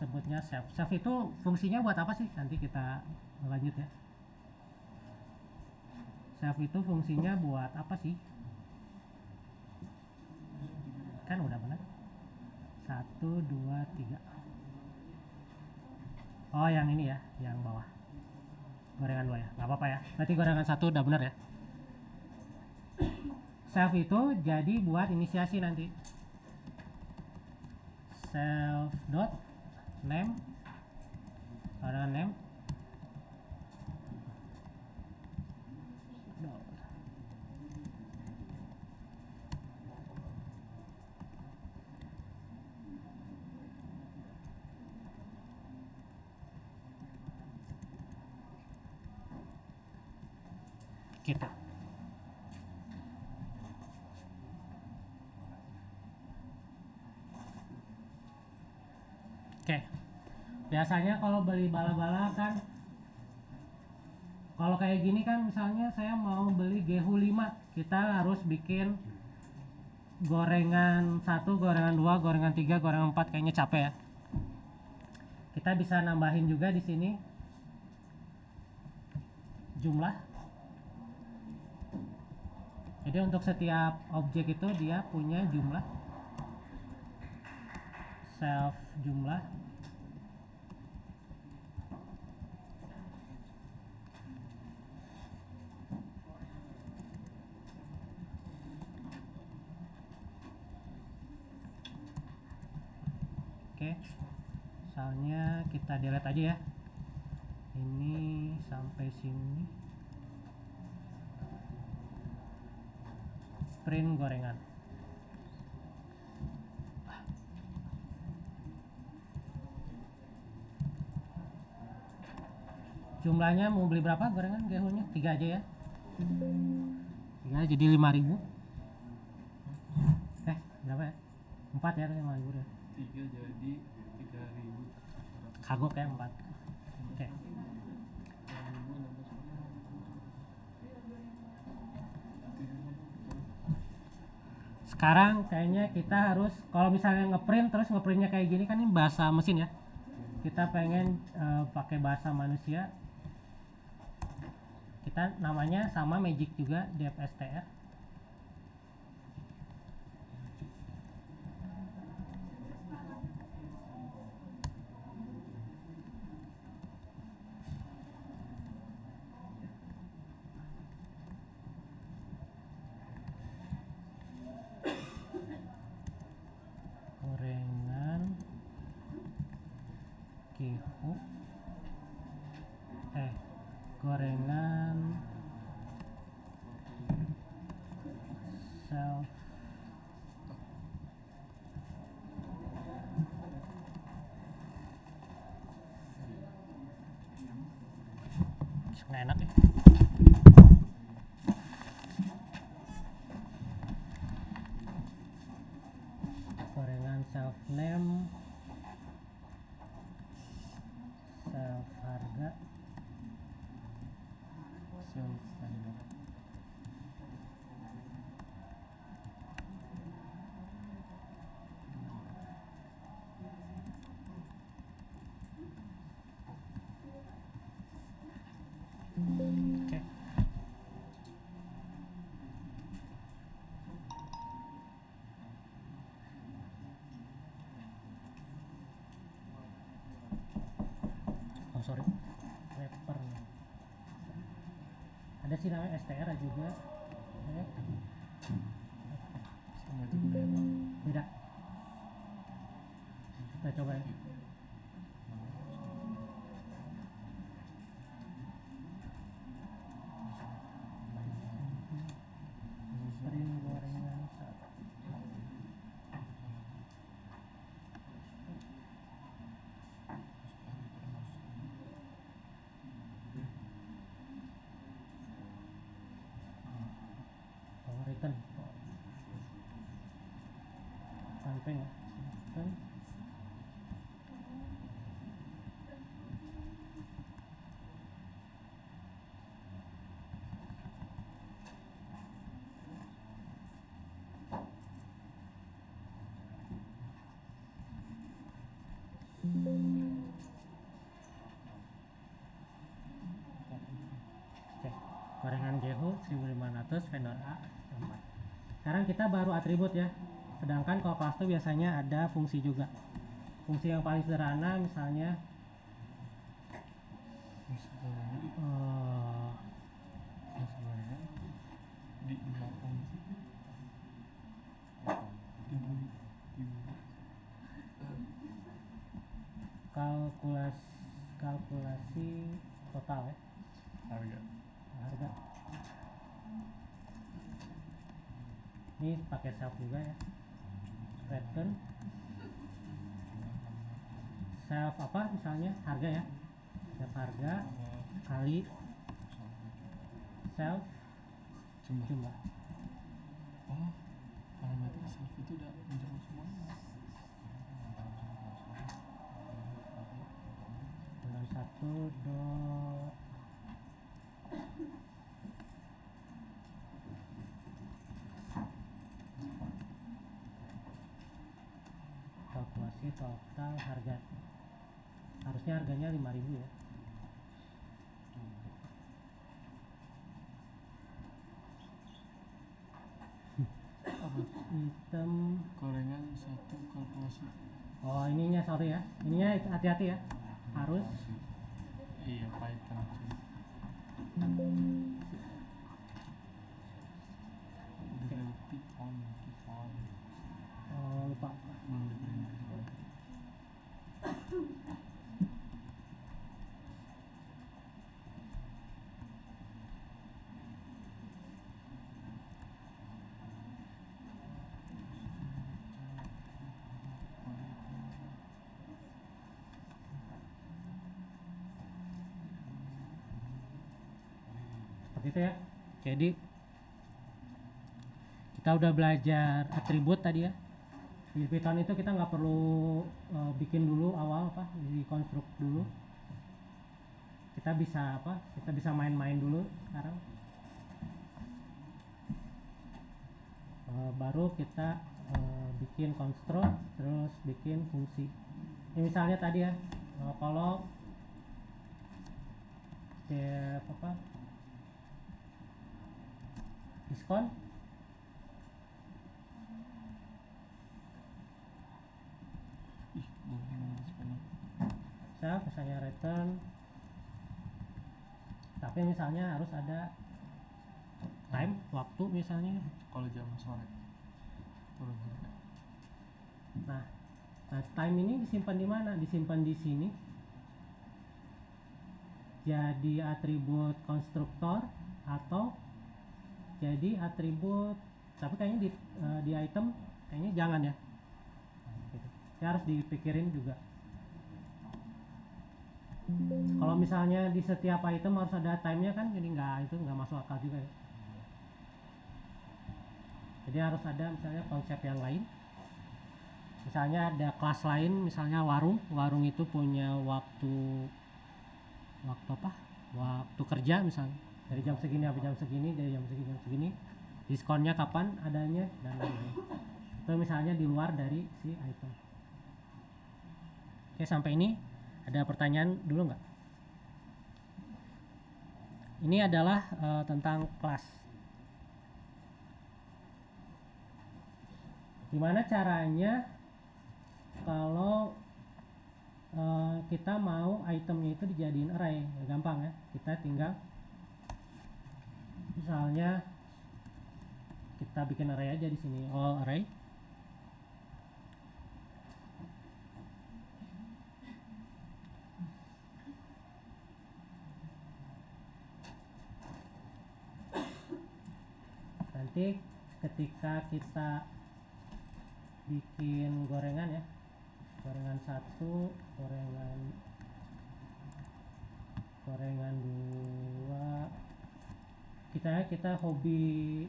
sebutnya self. Self itu fungsinya buat apa sih? Nanti kita lanjut ya. Self itu fungsinya buat apa sih? Kan udah benar. 1, 2, 3. Oh, yang ini ya, yang bawah. Gorengan 2 ya, nggak apa-apa ya. Berarti gorengan 1 udah benar ya. Self itu jadi buat inisiasi nanti. Self dot name, gorengan name, gitu. Oke. Biasanya kalau beli bala-bala kan, kalau kayak gini kan, misalnya saya mau beli gehu 5, kita harus bikin gorengan 1, gorengan 2, gorengan 3, gorengan 4, kayaknya capek ya. Kita bisa nambahin juga di sini jumlah. Jadi untuk setiap objek itu dia punya jumlah, self jumlah. Oke, misalnya kita delete aja ya, ini sampai sini, print gorengan. Jumlahnya mau beli berapa gorengan gehunya? 3 aja ya. 3 jadi 5.000. Berapa ya? 4 ya, 5.000 ya. 3 jadi 3.000. Kagok ya 4. Oke. Sekarang kayaknya kita harus, kalau misalnya ngeprint terus ngeprintnya kayak gini kan, ini bahasa mesin ya. Kita pengen pakai bahasa manusia. Kita namanya sama magic juga, dfstr. gorengan self nggak enak ya. Gorengan self name, self harga, self vendor. oke. Oh sorry, rapper. Ada sih namanya STR juga. Eh, Sama itu gunanya apa? beda. Kita coba ya. Print gorengan satu. Oh, return. Samping ya. Return. Oke, gorengan Jehu 1500 vendor A 4. Sekarang kita baru atribut ya. Sedangkan kalau kelas itu biasanya ada fungsi juga. Fungsi yang paling sederhana misalnya Misalnya di belakang kalkulasi total ya, harga. harga. Ini pakai self juga ya. Return self apa misalnya harga ya, self harga kali self jumlah. Oh, parameter self itu udah menjawab semuanya. Dengan satu kalkulasi total harga, harusnya harganya 5.000 ya. Apa? Item Gorengan satu kalkulasi. oh ininya sorry ya, ininya hati-hati ya, harus Iya, Python sih. Python. oh, lupa. Belum diprint. Seperti itu ya. Jadi kita udah belajar atribut tadi ya. Di Python itu kita nggak perlu bikin dulu awal apa, di konstruk dulu. Kita bisa apa? Kita bisa main-main dulu sekarang. Baru kita bikin konstruk, terus bikin fungsi. Ini misalnya tadi ya, kalau apa? Diskon Gorengan diskon. bisa misalnya return, tapi misalnya harus ada time, waktu misalnya. Kalau jam sore turun harga. Nah, time ini disimpan di mana? Disimpan di sini. jadi atribut konstruktor atau jadi atribut, tapi kayaknya di item kayaknya jangan ya. Gitu. Ya harus dipikirin juga. Kalau misalnya di setiap item harus ada time-nya kan, jadi nggak masuk akal juga ya. Jadi harus ada misalnya konsep yang lain. Misalnya ada kelas lain, misalnya warung itu punya waktu apa? Waktu kerja misalnya dari jam segini sampai jam segini, dari jam segini, diskonnya kapan adanya dan lain-lain. Itu misalnya di luar dari si item. Oke, sampai ini ada pertanyaan dulu nggak? Ini adalah tentang kelas. Gimana caranya kalau kita mau itemnya itu dijadiin array? Ya, gampang ya, kita tinggal misalnya kita bikin array aja di sini, all array. Nanti ketika kita bikin gorengan ya, gorengan 1, gorengan 2, kita hobi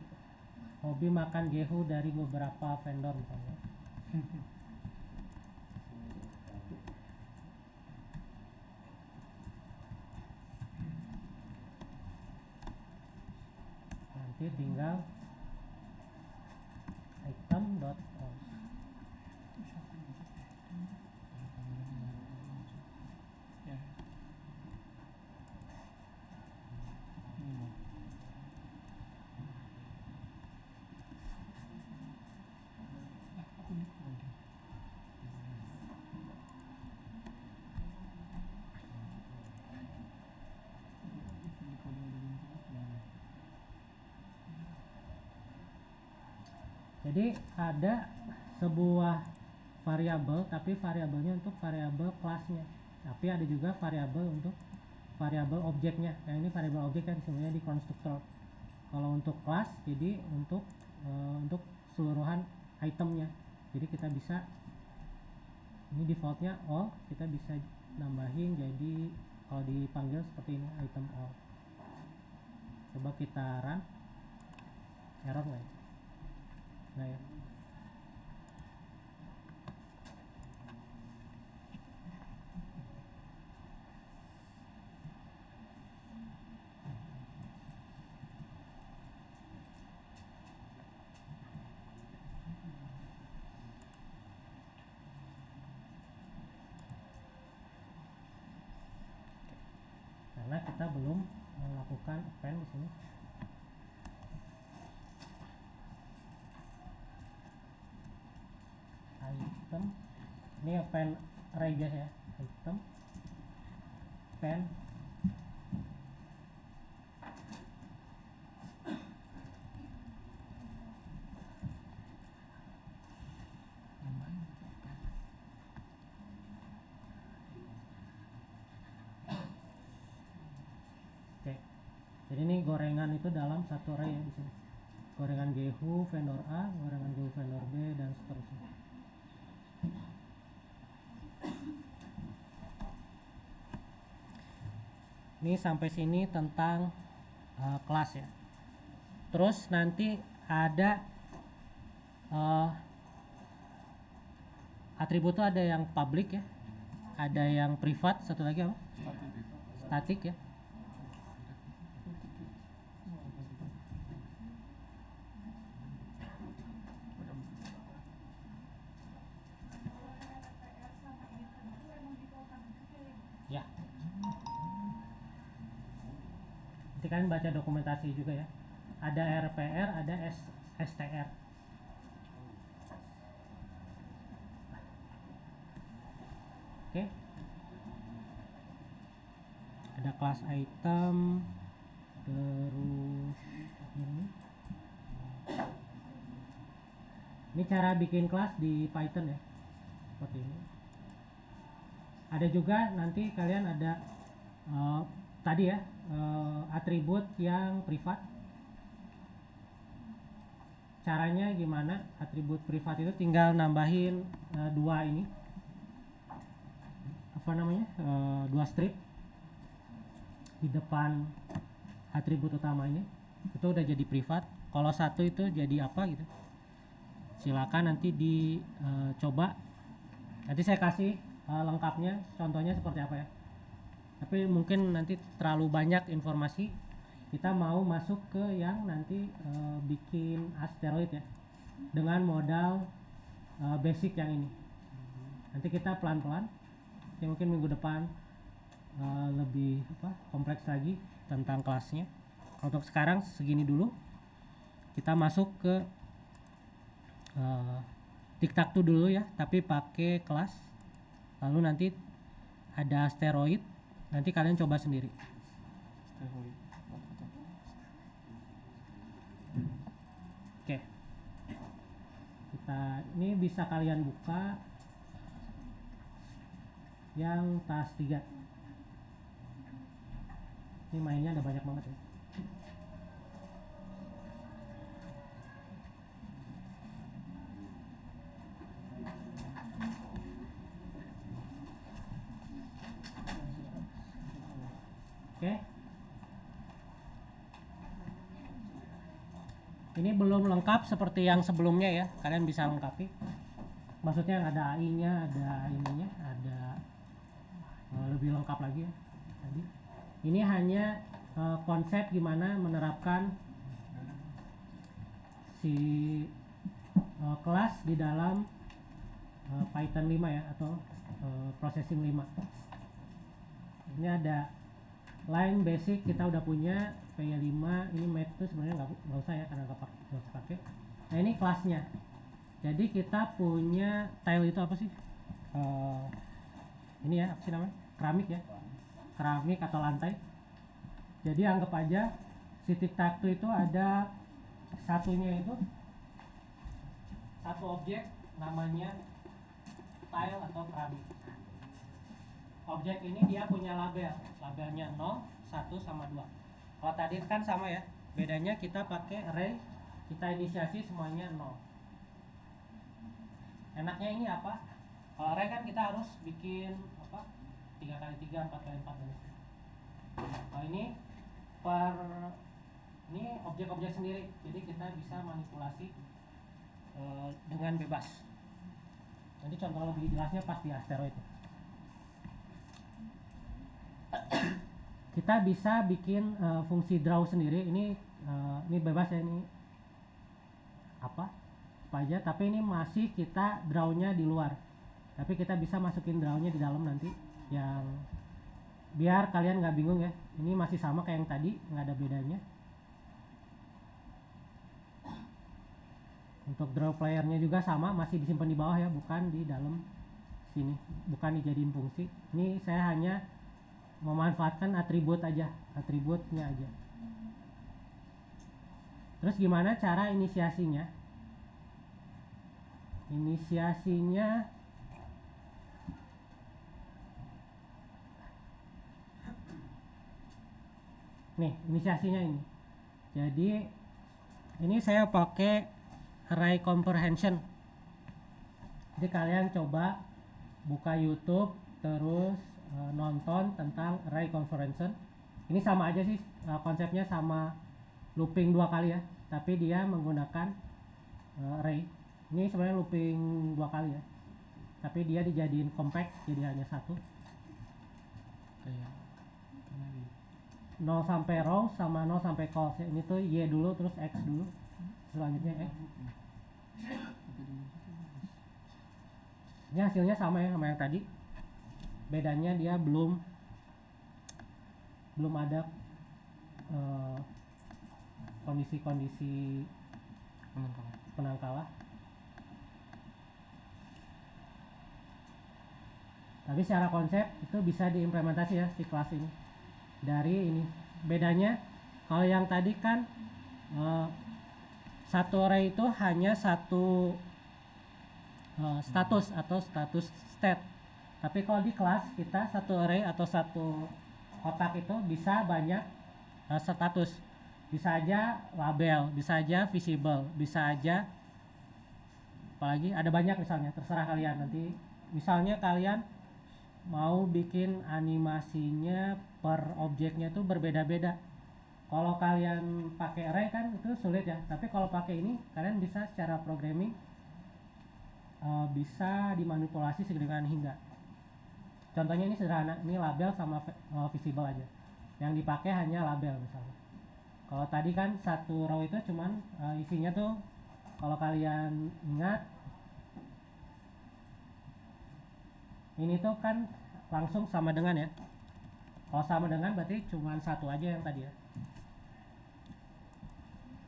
makan gehu dari beberapa vendor misalnya. Nanti tinggal item.all. Ya. Ini. Aku nih lagi. Jadi ada sebuah variabel, tapi variabelnya untuk variabel kelasnya, tapi ada juga variabel untuk variabel objeknya. Yang ini variabel objek kan sebenarnya di konstruktor. Kalau untuk kelas, jadi untuk keseluruhan itemnya. Jadi kita bisa, ini defaultnya all, kita bisa nambahin jadi kalau dipanggil seperti ini, item all. Coba kita run, error nggak ya? Nah ya. Karena kita belum melakukan append di sini. Item, ini append array guys ya, item append oke. Jadi ini gorengan itu dalam satu array ya di sini. Gorengan gehu vendor A, gorengan gehu vendor B, dan seterusnya. Ini sampai sini tentang kelas ya. Terus nanti ada atribut tuh ada yang public ya, ada yang privat, satu lagi apa? Static ya. Ya. Nanti kalian baca dokumentasi juga ya. Ada RPR, ada STR. Oke. Ada kelas item, terus ini. Ini cara bikin kelas di Python ya. Seperti ini. Ada juga nanti kalian ada tadi ya, atribut yang privat. Caranya gimana? Atribut privat itu tinggal nambahin dua ini, apa namanya, dua strip di depan atribut utamanya, itu udah jadi privat. Kalau satu itu jadi apa gitu, silakan nanti dicoba. Nanti saya kasih lengkapnya, contohnya seperti apa ya. Tapi mungkin nanti terlalu banyak informasi. Kita mau masuk ke yang nanti bikin asteroid ya, dengan modal basic yang ini. Nanti kita pelan-pelan, ya mungkin minggu depan lebih kompleks lagi tentang kelasnya. Untuk sekarang segini dulu, kita masuk ke tic-tac-toe dulu ya, tapi pakai kelas. Lalu nanti ada asteroid, nanti kalian coba sendiri. Steroid. Oke, kita ini bisa kalian buka yang tas 3. Ini mainnya ada banyak banget ya. Oke. Ini belum lengkap seperti yang sebelumnya ya, kalian bisa lengkapi. Maksudnya ada AI-nya, ada ininya, ada lebih lengkap lagi ya tadi. Ini hanya konsep gimana menerapkan si kelas di dalam Python 5 ya, atau processing 5. Ini ada line basic kita udah punya, PY5. Ini math itu sebenarnya nggak usah ya, karena nggak usah pakai. Nah ini kelasnya. Jadi kita punya tile itu apa sih? Ini ya, apa sih namanya? Keramik ya, keramik atau lantai. Jadi anggap aja si tic-tac-toe itu ada satunya itu satu objek namanya tile atau keramik. Objek ini dia punya labelnya 0, 1, sama 2. Kalau tadi kan sama ya, bedanya kita pakai array, kita inisiasi semuanya 0. Enaknya ini apa? Kalau array kan kita harus bikin 3x3, 4x4 dan kalau ini ini objek-objek sendiri, jadi kita bisa manipulasi dengan bebas. Nanti contoh lebih jelasnya pas di asteroid. Kita bisa bikin fungsi draw sendiri. Ini bebas ya, ini apa aja, tapi ini masih kita drawnya di luar, tapi kita bisa masukin drawnya di dalam nanti, yang biar kalian nggak bingung ya. Ini masih sama kayak yang tadi, nggak ada bedanya. Untuk draw playernya juga sama, masih disimpan di bawah ya, bukan di dalam sini, bukan dijadiin fungsi. Ini saya hanya memanfaatkan atribut aja, atributnya aja. Terus gimana cara inisiasinya? Inisiasinya nih, inisiasinya ini. Jadi ini saya pakai array comprehension. Jadi kalian coba buka YouTube terus nonton tentang array comprehension. Ini sama aja sih, konsepnya sama looping 2 kali ya, tapi dia menggunakan array. Ini sebenarnya looping 2 kali ya, tapi dia dijadiin compact jadi hanya satu. Kayak 0 sampai row sama 0 sampai calls ya. Ini tuh Y dulu, terus X dulu, selanjutnya X. Ini hasilnya sama ya sama yang tadi, bedanya dia belum ada kondisi-kondisi menang kalah. Tapi secara konsep itu bisa diimplementasi ya si kelas ini. Dari ini bedanya, kalau yang tadi kan satu array itu hanya satu status atau status state. Tapi kalau di kelas kita satu array atau satu kotak itu bisa banyak status, bisa aja label, bisa aja visible, bisa aja apalagi ada banyak, misalnya terserah kalian. Nanti misalnya kalian mau bikin animasinya per objeknya tuh berbeda-beda. Kalau kalian pakai array kan itu sulit ya, tapi kalau pakai ini kalian bisa secara programming bisa dimanipulasi sedemikian hingga. Contohnya ini sederhana, ini label sama visible aja. Yang dipakai hanya label misalnya. Kalau tadi kan satu row itu cuman isinya tuh, kalau kalian ingat, ini tuh kan langsung sama dengan ya. Kalau sama dengan berarti cuman satu aja yang tadi ya.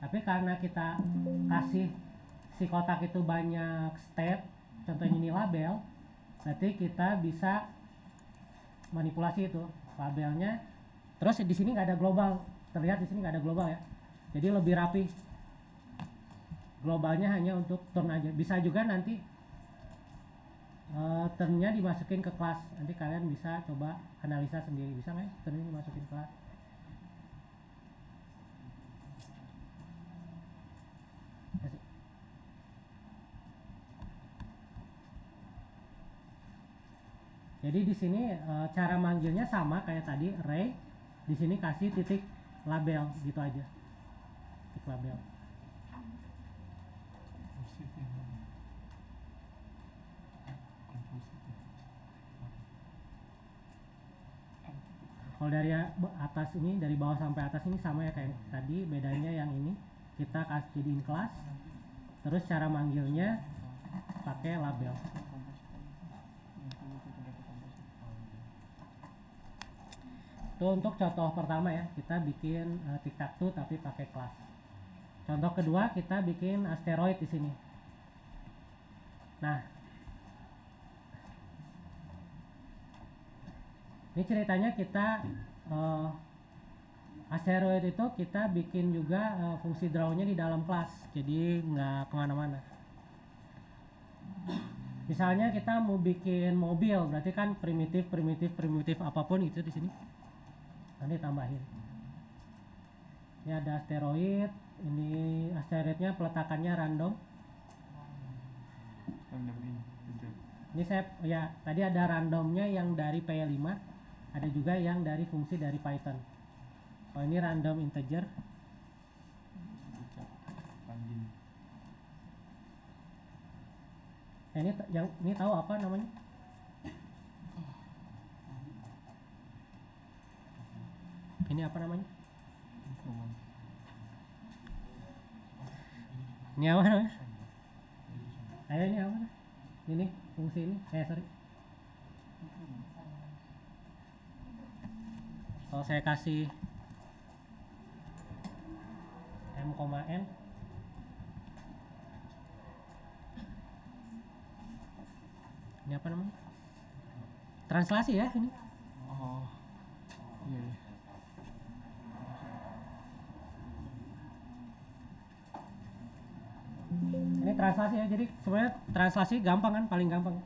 Tapi karena kita kasih si kotak itu banyak step, contohnya ini label, berarti kita bisa manipulasi itu labelnya. Terus di sini nggak ada global, terlihat di sini nggak ada global ya. Jadi lebih rapi. Globalnya hanya untuk turn aja. Bisa juga nanti turnnya dimasukin ke kelas. Nanti kalian bisa coba analisa sendiri. Bisa nggak ya turnnya dimasukin kelas? Jadi di sini cara manggilnya sama kayak tadi array. Di sini kasih titik label gitu aja. Titik label. Kalau dari atas ini, dari bawah sampai atas ini sama ya kayak tadi, bedanya yang ini kita kasih jadiin kelas, terus cara manggilnya pakai label. Itu untuk contoh pertama ya, kita bikin tic-tac-toe tapi pakai kelas. Contoh kedua kita bikin asteroid di sini. Nah, ini ceritanya kita asteroid itu kita bikin juga fungsi draw-nya di dalam kelas, jadi nggak kemana-mana. Misalnya kita mau bikin mobil, berarti kan primitif apapun itu di sini. Nanti tambahin. Ini ada asteroid, ini asteroidnya peletakannya random. Ini saya ya tadi ada randomnya yang dari P5, ada juga yang dari fungsi dari Python. Oh ini random integer. Ini yang ini tahu apa namanya? Ini apa namanya? Ini apa namanya? Ayo ini apa? Ini fungsi ini. Sorry. Kalau saya kasih m,n, ini apa namanya? Translasi ya ini. Oh, iya, iya. Ini translasi ya, jadi sebenarnya translasi gampang kan, paling gampang.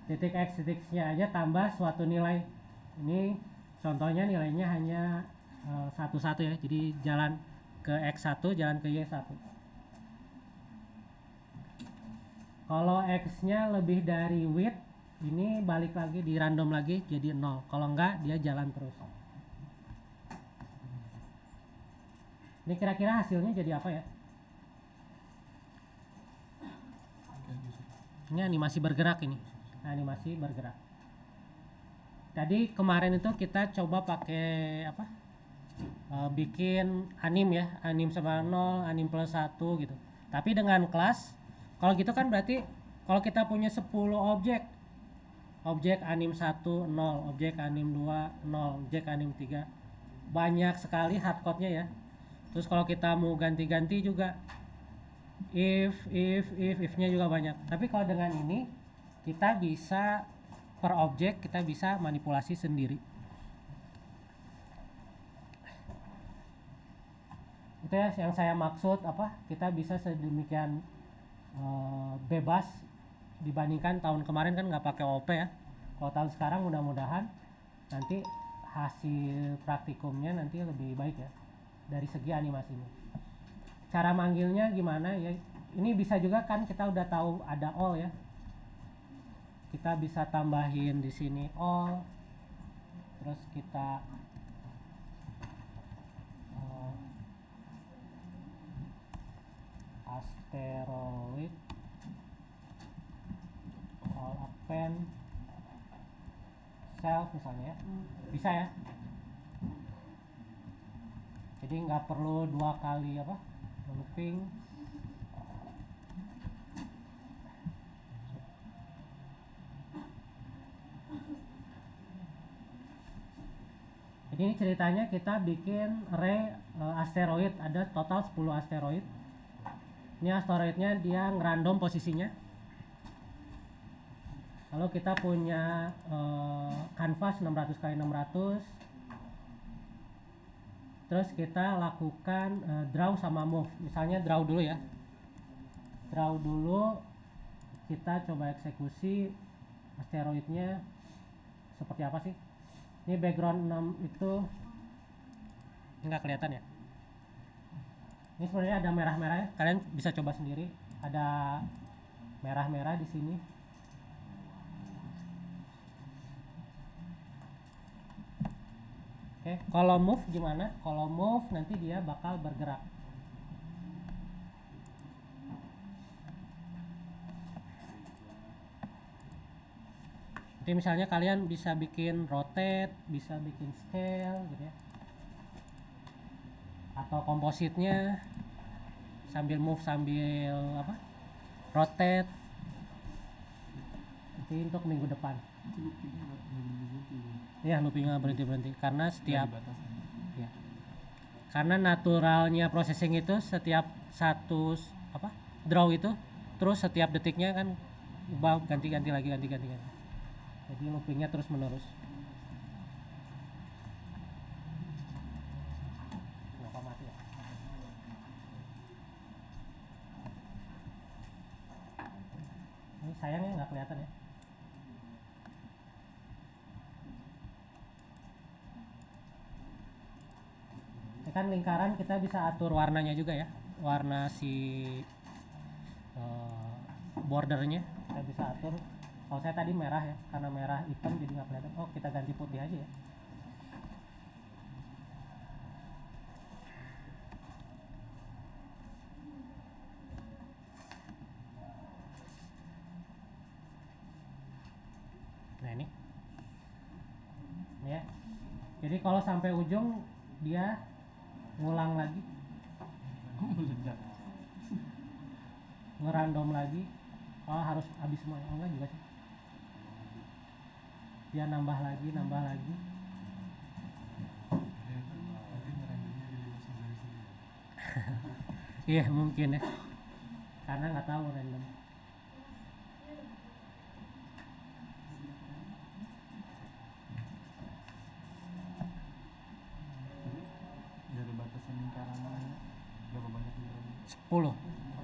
Titik x titik nya aja tambah suatu nilai. Ini contohnya nilainya hanya satu-satu ya, jadi jalan ke x1, jalan ke y1. Kalau x-nya lebih dari width, ini balik lagi di random lagi jadi 0. Kalau enggak dia jalan terus. Ini kira-kira hasilnya jadi apa ya? Ini animasi bergerak ini. Animasi bergerak. Tadi kemarin itu kita coba pakai apa? Bikin anim ya, anim sama 0, anim plus 1 gitu. Tapi dengan kelas, kalau gitu kan berarti kalau kita punya 10 objek, objek anim 1 0, objek anim 2 0, objek anim 3, banyak sekali hardcode-nya ya. Terus kalau kita mau ganti-ganti juga if-nya juga banyak. Tapi kalau dengan ini kita bisa per objek kita bisa manipulasi sendiri. Itu ya yang saya maksud apa, kita bisa sedemikian bebas dibandingkan tahun kemarin kan nggak pakai OP ya. Kalau tahun sekarang mudah-mudahan nanti hasil praktikumnya nanti lebih baik ya dari segi animasinya. Cara manggilnya gimana ya? Ini bisa juga kan kita udah tahu ada all ya. Kita bisa tambahin di sini all. Terus kita asteroid all append self misalnya ya. Bisa ya. Jadi nggak perlu dua kali apa looping. Jadi ini ceritanya kita bikin array asteroid, ada total 10 asteroid. Ini asteroidnya dia ngerandom posisinya. Lalu kita punya canvas 600 x 600. Terus kita lakukan draw sama move. Misalnya draw dulu ya. Draw dulu, kita coba eksekusi asteroidnya seperti apa sih. Ini background 6 itu nggak kelihatan ya. Ini sebenarnya ada merah-merah ya. Kalian bisa coba sendiri. Ada merah-merah di sini. Oke, kalau move gimana? Kalau move nanti dia bakal bergerak. Jadi misalnya kalian bisa bikin rotate, bisa bikin scale gitu ya. Atau kompositnya sambil move sambil apa? Rotate. Nanti untuk minggu depan. Itu loopingnya nggak berhenti ya. Iya, loopingnya berhenti karena setiap Nggak dibatasin. ya. Karena naturalnya processing itu setiap satu apa? Draw itu terus setiap detiknya kan ubah ganti-ganti lagi. Jadi loopingnya terus menerus. Kenapa mati ya? Ini sayangnya nggak kelihatan ya. Ini kan lingkaran kita bisa atur warnanya juga ya. Warna si bordernya kita bisa atur. Kalau saya tadi merah ya, karena merah hitam jadi nggak kelihatan. Oh, kita ganti putih aja ya. Nah ini ya. Jadi kalau sampai ujung dia ngulang lagi, Meledak. ngerandom lagi. Oh, harus habis semua. Oh, enggak juga sih. Dia nambah lagi. Nanti ngerandomnya jadi langsung dari sini. Iya mungkin ya. Karena nggak tahu random. Dari batasan lingkarannya berapa banyak lingkaran? 10.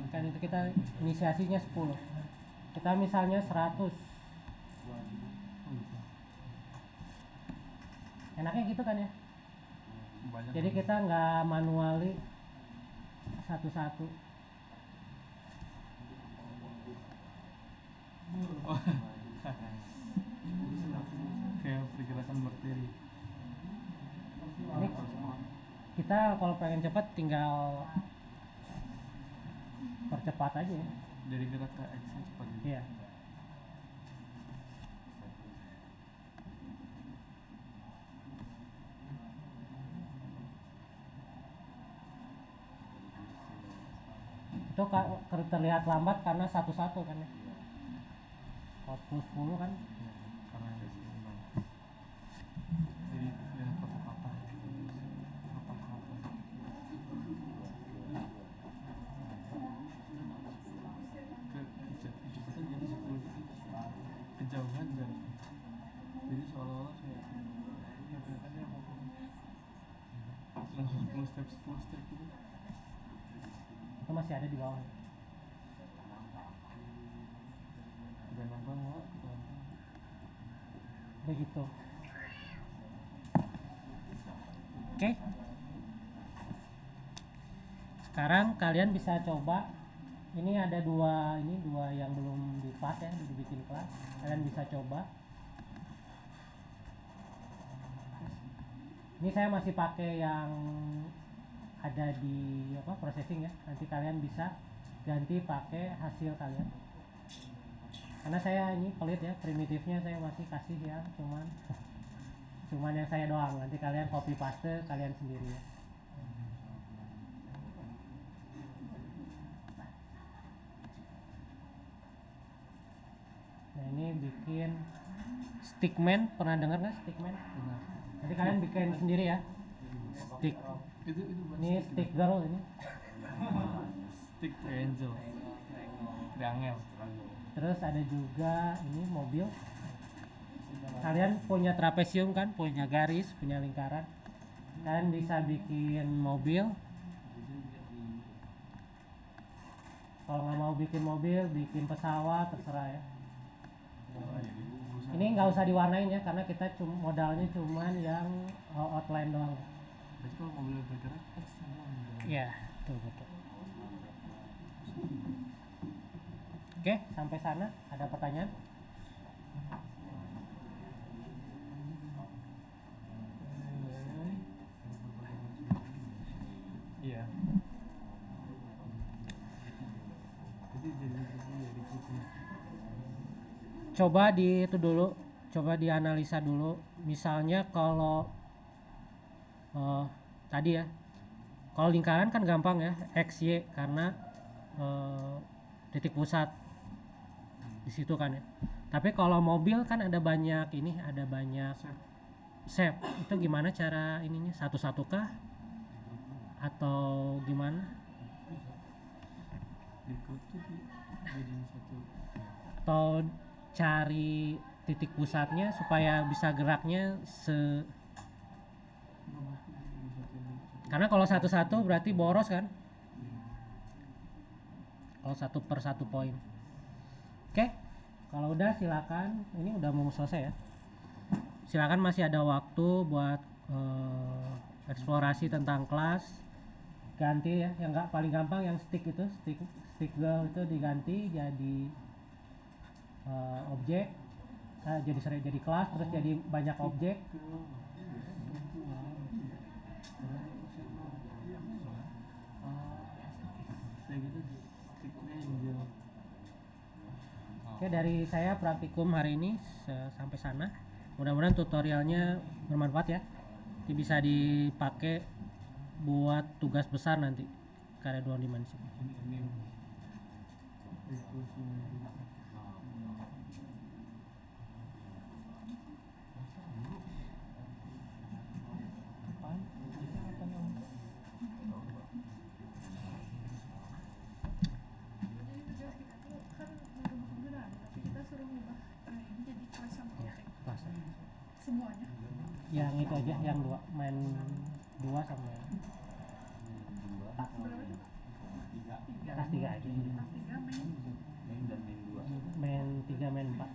Kan itu kita inisiasinya 10. Kita misalnya 100. Oh gitu. Enaknya gitu kan ya. Banyak. Jadi kita nggak manuali satu-satu. Oh. Kayak pergerakan bakteri. Ini kita kalau pengen cepat tinggal percepat aja ya. Dari gerak ke X nya cepat gitu. Iya. Itu terlihat lambat karena satu-satu kan ya. Kalau 10 kan Ya, karena ada seimbang. Jadi lihat patah-patah. Kecepatan jadi 10 kejauhan dari. Jadi seolah-olah kayak kelihatannya langsung 10 step gitu. itu masih ada di bawah. Udah nambah nggak? Begitu. Oke. Sekarang kalian bisa coba. Ini ada dua yang belum dipas ya, belum dibikin kelas. Kalian bisa coba. Ini saya masih pakai yang ada di processing ya. Nanti kalian bisa ganti pakai hasil kalian. Karena saya ini pelit ya, primitifnya saya masih kasih ya, cuman yang saya doang. Nanti kalian copy paste kalian sendiri ya. Nah ini bikin stickman, pernah dengar nggak stickman? Nanti kalian bikin sendiri ya. Stick. Ini stick girl ini. Stick triangle. Triangle. Terus ada juga ini mobil. Kalian punya trapesium kan, punya garis, punya lingkaran. Kalian bisa bikin mobil. Kalau nggak mau bikin mobil, bikin pesawat, terserah ya. Ini nggak usah diwarnain ya, karena kita modalnya cuman yang outline doang. Berarti kalau mobil bergerak X semua. Iya, betul. Oke, sampai sana ada pertanyaan? Iya. Jadi Coba coba dianalisa dulu. Misalnya kalau tadi ya, kalau lingkaran kan gampang ya, X, Y, karena titik pusat di situ kan ya. Tapi kalau mobil kan ada banyak shape. Itu gimana cara ininya? Satu-satu kah? Atau gimana? jadi satu. Atau cari titik pusatnya supaya bisa geraknya karena kalau satu-satu berarti boros kan? Kalau satu per satu poin. Oke, kalau udah silakan. Ini udah mau selesai ya. Silakan, masih ada waktu buat eksplorasi tentang kelas. Ganti ya, yang paling gampang yang stick girl itu diganti jadi objek. Jadi kelas, terus jadi banyak objek. Oke, dari saya praktikum hari ini sampai sana. Mudah-mudahan tutorialnya bermanfaat ya. Ini bisa dipakai buat tugas besar nanti, karya dua dimensi. Jadi tugas kita tuh kan rumus benar, tapi kita suruh ubah ini jadi kelas sama Ya, objek kelas. semuanya. Yang itu aja, yang main 2 sama Berapa tuh? kelas 3 aja. Kelas 3 main Main 3, main 4.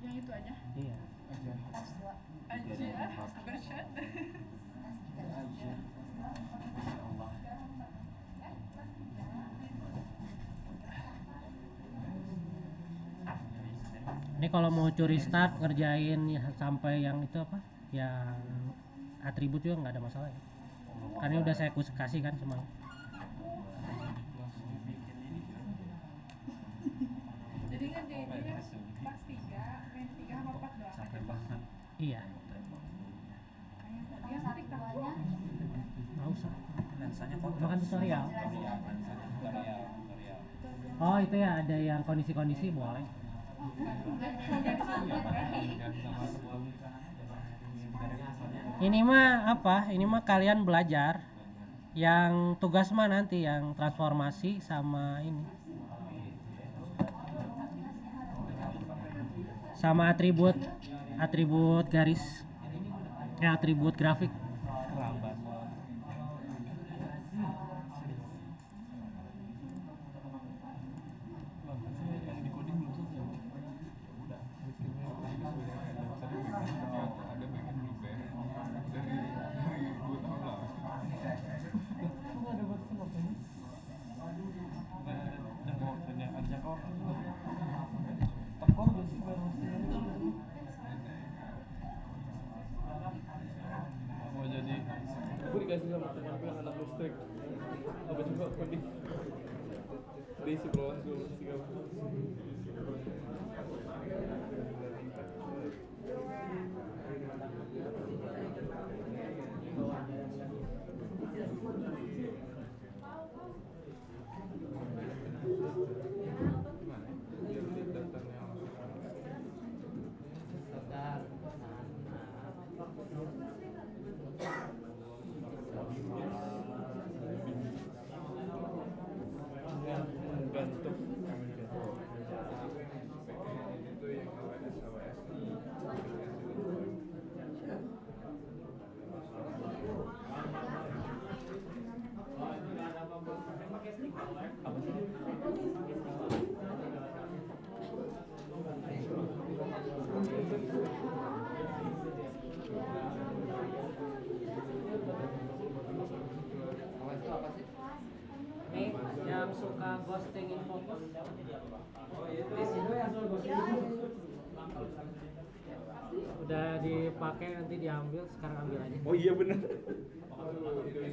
yang itu aja. Iya. Aja version. Ini kalau mau curi start ngerjain ya, sampai yang itu apa? Yang atribut juga nggak ada masalah ya. Karena udah saya kasih kan semua. Jadi ngerjainnya kelas 3, main 3 sama 4 doang. Iya. Yang ketik tahunya Nggak usah. Lensanya Makan tutorial. Oh itu ya, ada yang kondisi-kondisi boleh. Ini mah apa? Ini mah kalian belajar. Yang tugas mah nanti yang transformasi sama ini. Sama atribut garis. Atribut grafik. apa nih? Diisi bawah dulu tiga. Gantung. Ini yang suka ghosting in focus. Udah dipakai nanti diambil, sekarang ambil aja. Oh iya benar.